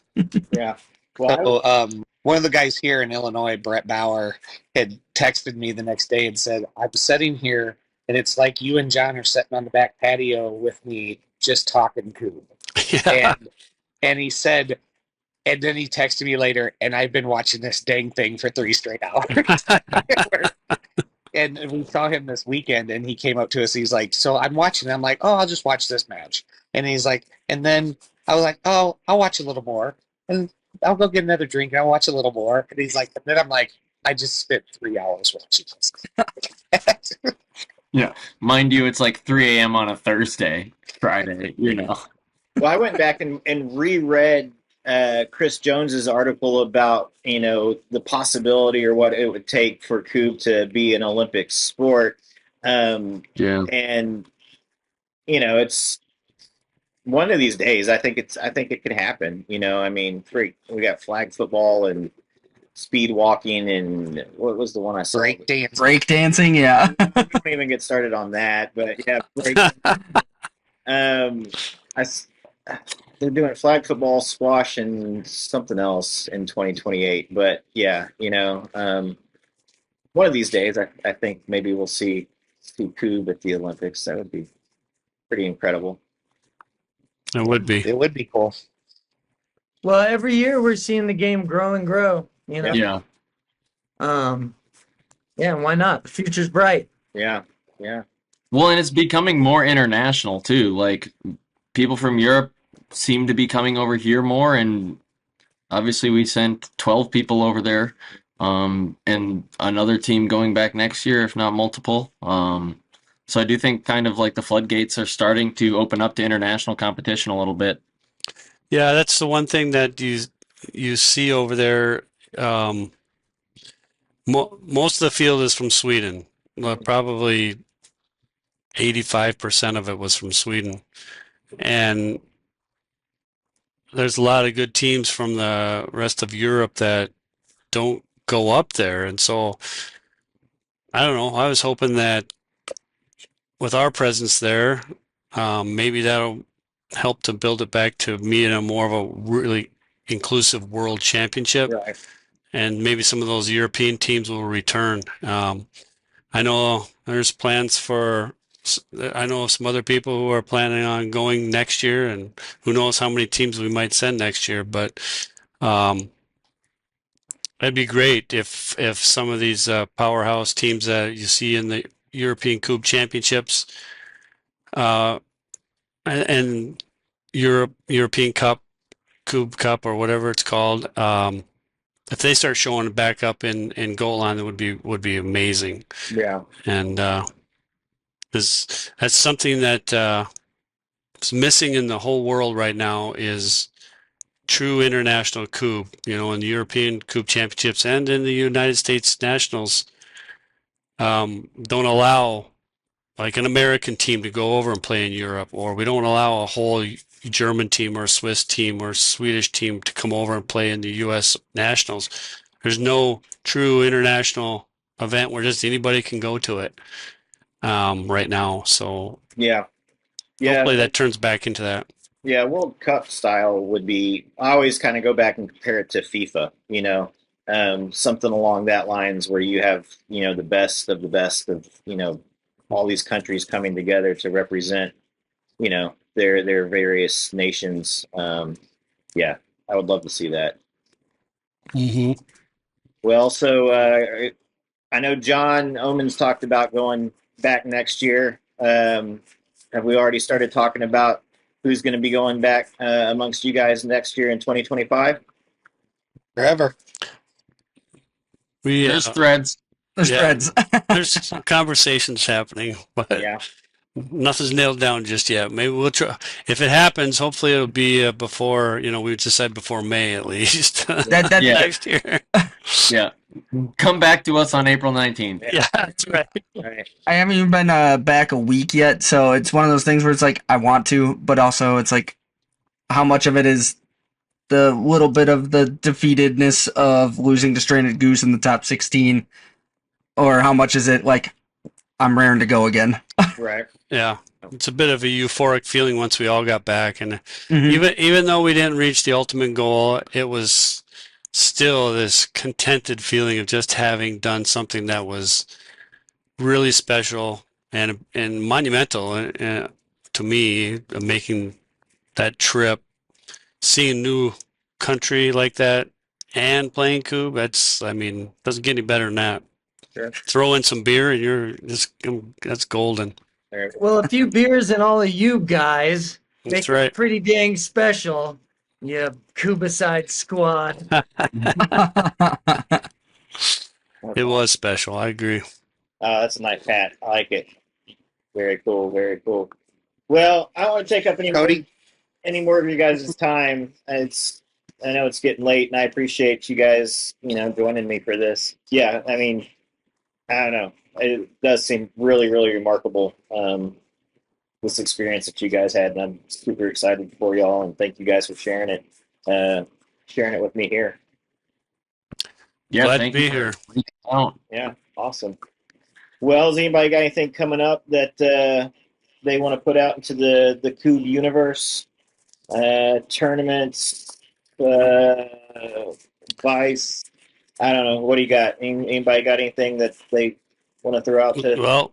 Yeah. Well, So, one of the guys here in Illinois, Brett Bauer, had texted me the next day and said, I'm sitting here, and it's like you and John are sitting on the back patio with me just talking Kubb. Yeah. And he said, and then he texted me later, and I've been watching this dang thing for 3 straight hours. And we saw him this weekend, and he came up to us. He's like, so I'm watching. I'm like, oh, I'll just watch this match. And he's like, and then I was like, oh, I'll watch a little more. And I'll go get another drink, and I'll watch a little more. And he's like, and then I'm like, I just spent 3 hours watching this. Yeah, mind you, it's like 3 a.m. on a Friday. Well, I went back and reread Chris Jones's article about the possibility or what it would take for Kubb to be an Olympic sport. Yeah. And it's one of these days. I think it could happen. I mean, we got flag football and speed walking, and what was the one I saw? Break dance. Break dancing, yeah. Don't even get started on that, but yeah, I s- they're doing flag football, squash, and something else in 2028. But yeah, one of these days, I think maybe we'll see Kubb at the Olympics. That would be pretty incredible. It would be. It would be cool. Well, every year we're seeing the game grow and grow. Yeah. Yeah, why not? The future's bright. Yeah, yeah, Well, and it's becoming more international too. Like people from Europe seem to be coming over here more, and obviously we sent 12 people over there, and another team going back next year, if not multiple. So I do think kind of like the floodgates are starting to open up to international competition a little bit. Yeah, that's the one thing that you see over there. Most of the field is from Sweden. Well, probably 85% of it was from Sweden. And there's a lot of good teams from the rest of Europe that don't go up there. And so, I don't know. I was hoping that with our presence there, maybe that'll help to build it back to me in a more of a really inclusive world championship. right. And maybe some of those European teams will return. I know there's plans I know of some other people who are planning on going next year, and who knows how many teams we might send next year. But it'd be great if some of these powerhouse teams that you see in the European Kubb Championships and European Cup, Kubb Cup, or whatever it's called. If they start showing back up in Gotland, it would be amazing. Yeah, And that's something that is missing in the whole world right now is true international Kubb. In the European Kubb Championships and in the United States Nationals, don't allow like an American team to go over and play in Europe, or we don't allow a whole German team or a Swiss team or a Swedish team to come over and play in the U.S. Nationals. There's no true international event where just anybody can go to it right now. So yeah, hopefully yeah. that turns back into that. Yeah, World Cup style would be. I always kind of go back and compare it to FIFA. Something along that lines where you have the best of all these countries coming together to represent their various nations. Yeah, I would love to see that. Mm-hmm. Well, so I know John Omen's talked about going back next year. Have we already started talking about who's going to be going back amongst you guys next year in 2025? Forever. There's threads. There's Yeah. threads. There's some conversations happening, but Yeah, nothing's nailed down just yet. Maybe we'll try. If it happens, hopefully it'll be before, we decide before May at least That Yeah. next year. Yeah. Come back to us on April 19th. Yeah, that's right. right. I haven't even been back a week yet, so it's one of those things where it's like I want to, but also it's like how much of it is the little bit of the defeatedness of losing to Stranded Goose in the top 16, or how much is it like I'm raring to go again? Right. Yeah, it's a bit of a euphoric feeling once we all got back, and Mhm. even though we didn't reach the ultimate goal, it was still this contented feeling of just having done something that was really special and monumental to me, making that trip, seeing a new country like that, and playing Kubb. Doesn't get any better than that. Sure. Throw in some beer and that's golden. There. Well, a few beers and all of you guys make That's it right. pretty dang special. Yeah, Kubbicide Squad. It was special. I agree. That's a nice hat. I like it. Very cool. Very cool. Well, I don't want to take up Cody? any more of you guys' time. I know it's getting late, and I appreciate you guys, joining me for this. Yeah, I mean, I don't know. It does seem really, really remarkable. this experience that you guys had, and I'm super excited for y'all. And thank you guys for sharing it with me here. Yeah, Glad to thank be you. here. Oh, Yeah, awesome. Well, has anybody got anything coming up that they want to put out into the Kubb universe? Tournaments, Vice. I don't know. What do you got? Anybody got anything that they want to throw out to? Well,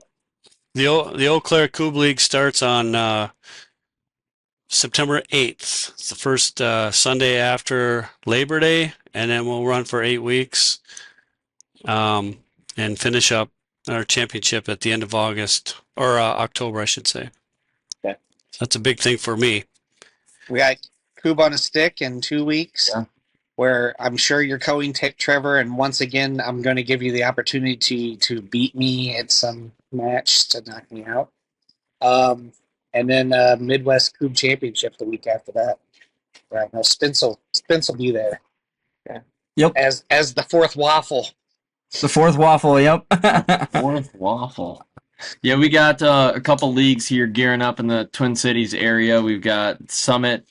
the Eau Claire Kubb League starts on September 8th. It's the first Sunday after Labor Day, and then we'll run for 8 weeks and finish up our championship at the end of August, or October, I should say. Okay. That's a big thing for me. We got Kubb on a stick in 2 weeks, Yeah. where I'm sure you're going, Trevor. And once again, I'm going to give you the opportunity to beat me at some match to knock me out. And then Midwest Kubb Championship the week after that. Right now, Spence will be there. Yeah. Yep. As the fourth waffle. The fourth waffle, yep. fourth waffle. Yeah, we got a couple leagues here gearing up in the Twin Cities area. We've got Summit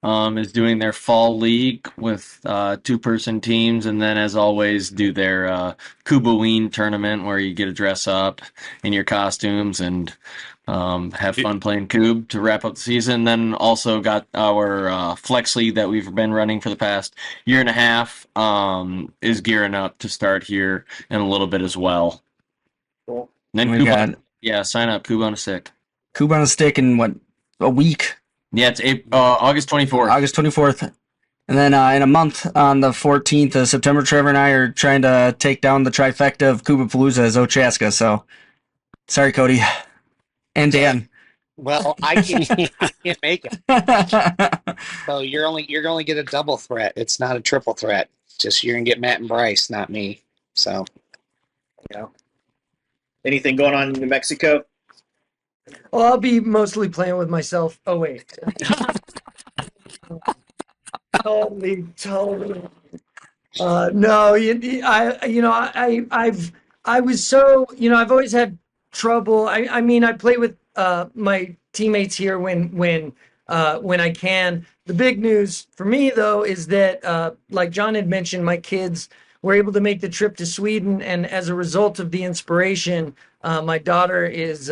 is doing their fall league with 2-person teams, and then as always do their Kubboween tournament where you get to dress up in your costumes and have fun playing Kubb to wrap up the season. Then also got our Flex League that we've been running for the past year and a half is gearing up to start here in a little bit as well. Cool. And then We Kubb got sign up Kubb on a stick. Kubb on a stick in what, a week? Yeah, it's August 24th. August 24th. And then in a month, on the 14th of September, Trevor and I are trying to take down the trifecta of Kubbapalooza as Ochaska. So, sorry, Cody. And Dan. Well, I can't make it. So you're only get a double threat. It's not a triple threat. Just you're gonna get Matt and Bryce, not me. So, Anything going on in New Mexico? Well, I'll be mostly playing with myself. Oh wait. Totally. No, I was so, I've always had trouble. I mean, I play with my teammates here when I can. The big news for me though is that, like John had mentioned, my kids were able to make the trip to Sweden, and as a result of the inspiration, my daughter is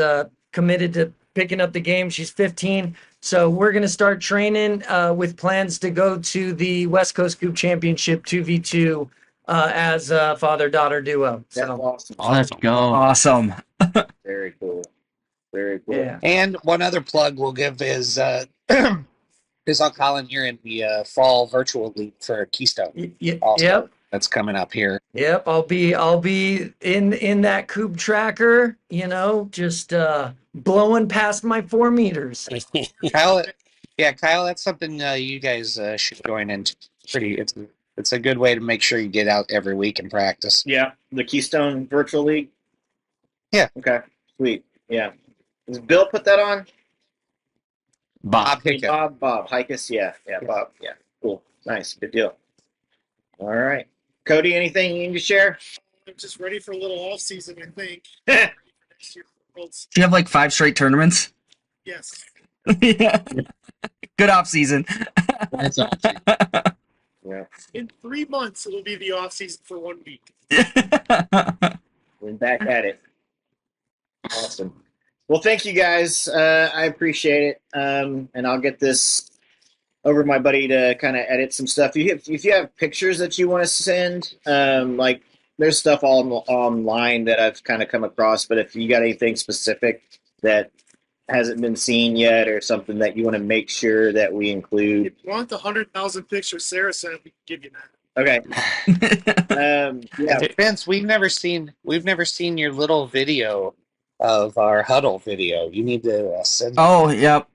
committed to picking up the game. She's 15. So we're going to start training with plans to go to the West Coast Kubb Championship 2v2 as a father-daughter duo. That's So awesome. Let's go. Awesome. Very cool. Very cool. yeah. and one other plug we'll give is I'll call in here in the fall virtual league for Keystone. Also. Yep. That's coming up here. Yep. I'll be in that Kubb tracker, just blowing past my 4 meters. Kyle, that's something you guys should join into. It's a good way to make sure you get out every week and practice. Yeah, the Keystone Virtual League. Yeah. Okay. Sweet. Yeah. Does Bill put that on? Bob. Bob Hikus. Yeah. Bob. Yeah. Cool. Nice. Good deal. All right. Cody, anything you need to share? I'm just ready for a little off season, I think. Next year for Worlds. Do you have like 5 straight tournaments? Yes. Yeah. Good off season. That's awesome. Yeah. In 3 months, it'll be the off season for 1 week. We're back at it. Awesome. Well, thank you guys. I appreciate it. And I'll get this over to my buddy to kind of edit some stuff. If you have pictures that you want to send, like there's stuff all online that I've kind of come across, but if you got anything specific that hasn't been seen yet or something that you want to make sure that we include. If you want the 100,000 pictures Sarah sent, we can give you that. Okay. Yeah. Vince, we've never seen your little video of our huddle video. You need to send. Oh, yep.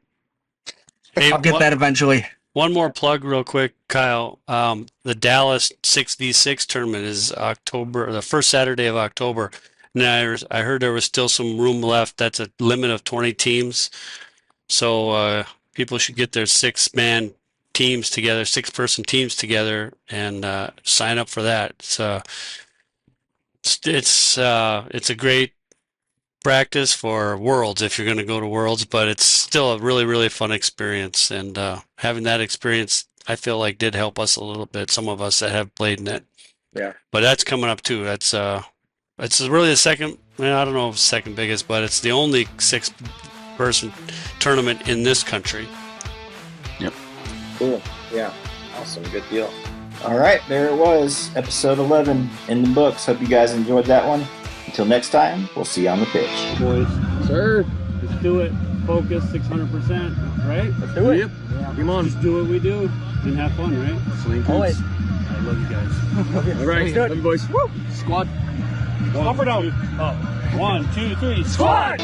Hey, I'll get that eventually. One more plug real quick, Kyle. The Dallas 6v6 tournament is October, the first Saturday of October. Now, I heard there was still some room left. That's a limit of 20 teams. So people should get their 6-man teams together, 6-person teams together, and sign up for that. It's a great practice for Worlds if you're going to go to Worlds, but it's still a really, really fun experience. And having that experience, I feel like did help us a little bit, some of us that have played in it. Yeah. But that's coming up too. It's really the second, I don't know if it's second biggest, but it's the only 6-person tournament in this country. Yep. Cool. Yeah. Awesome. Good deal. All right. There it was. Episode 11 in the books. Hope you guys enjoyed that one. Until next time, we'll see you on the pitch. Boys, Sir. let's do it. Focus 600%, right? Let's do it. Yep. Come on. Just do what we do and have fun, right? Slink. Always. I love you guys. All right. Love you, boys. Woo. Squad. Up or down? 1, 2, 3. Squad!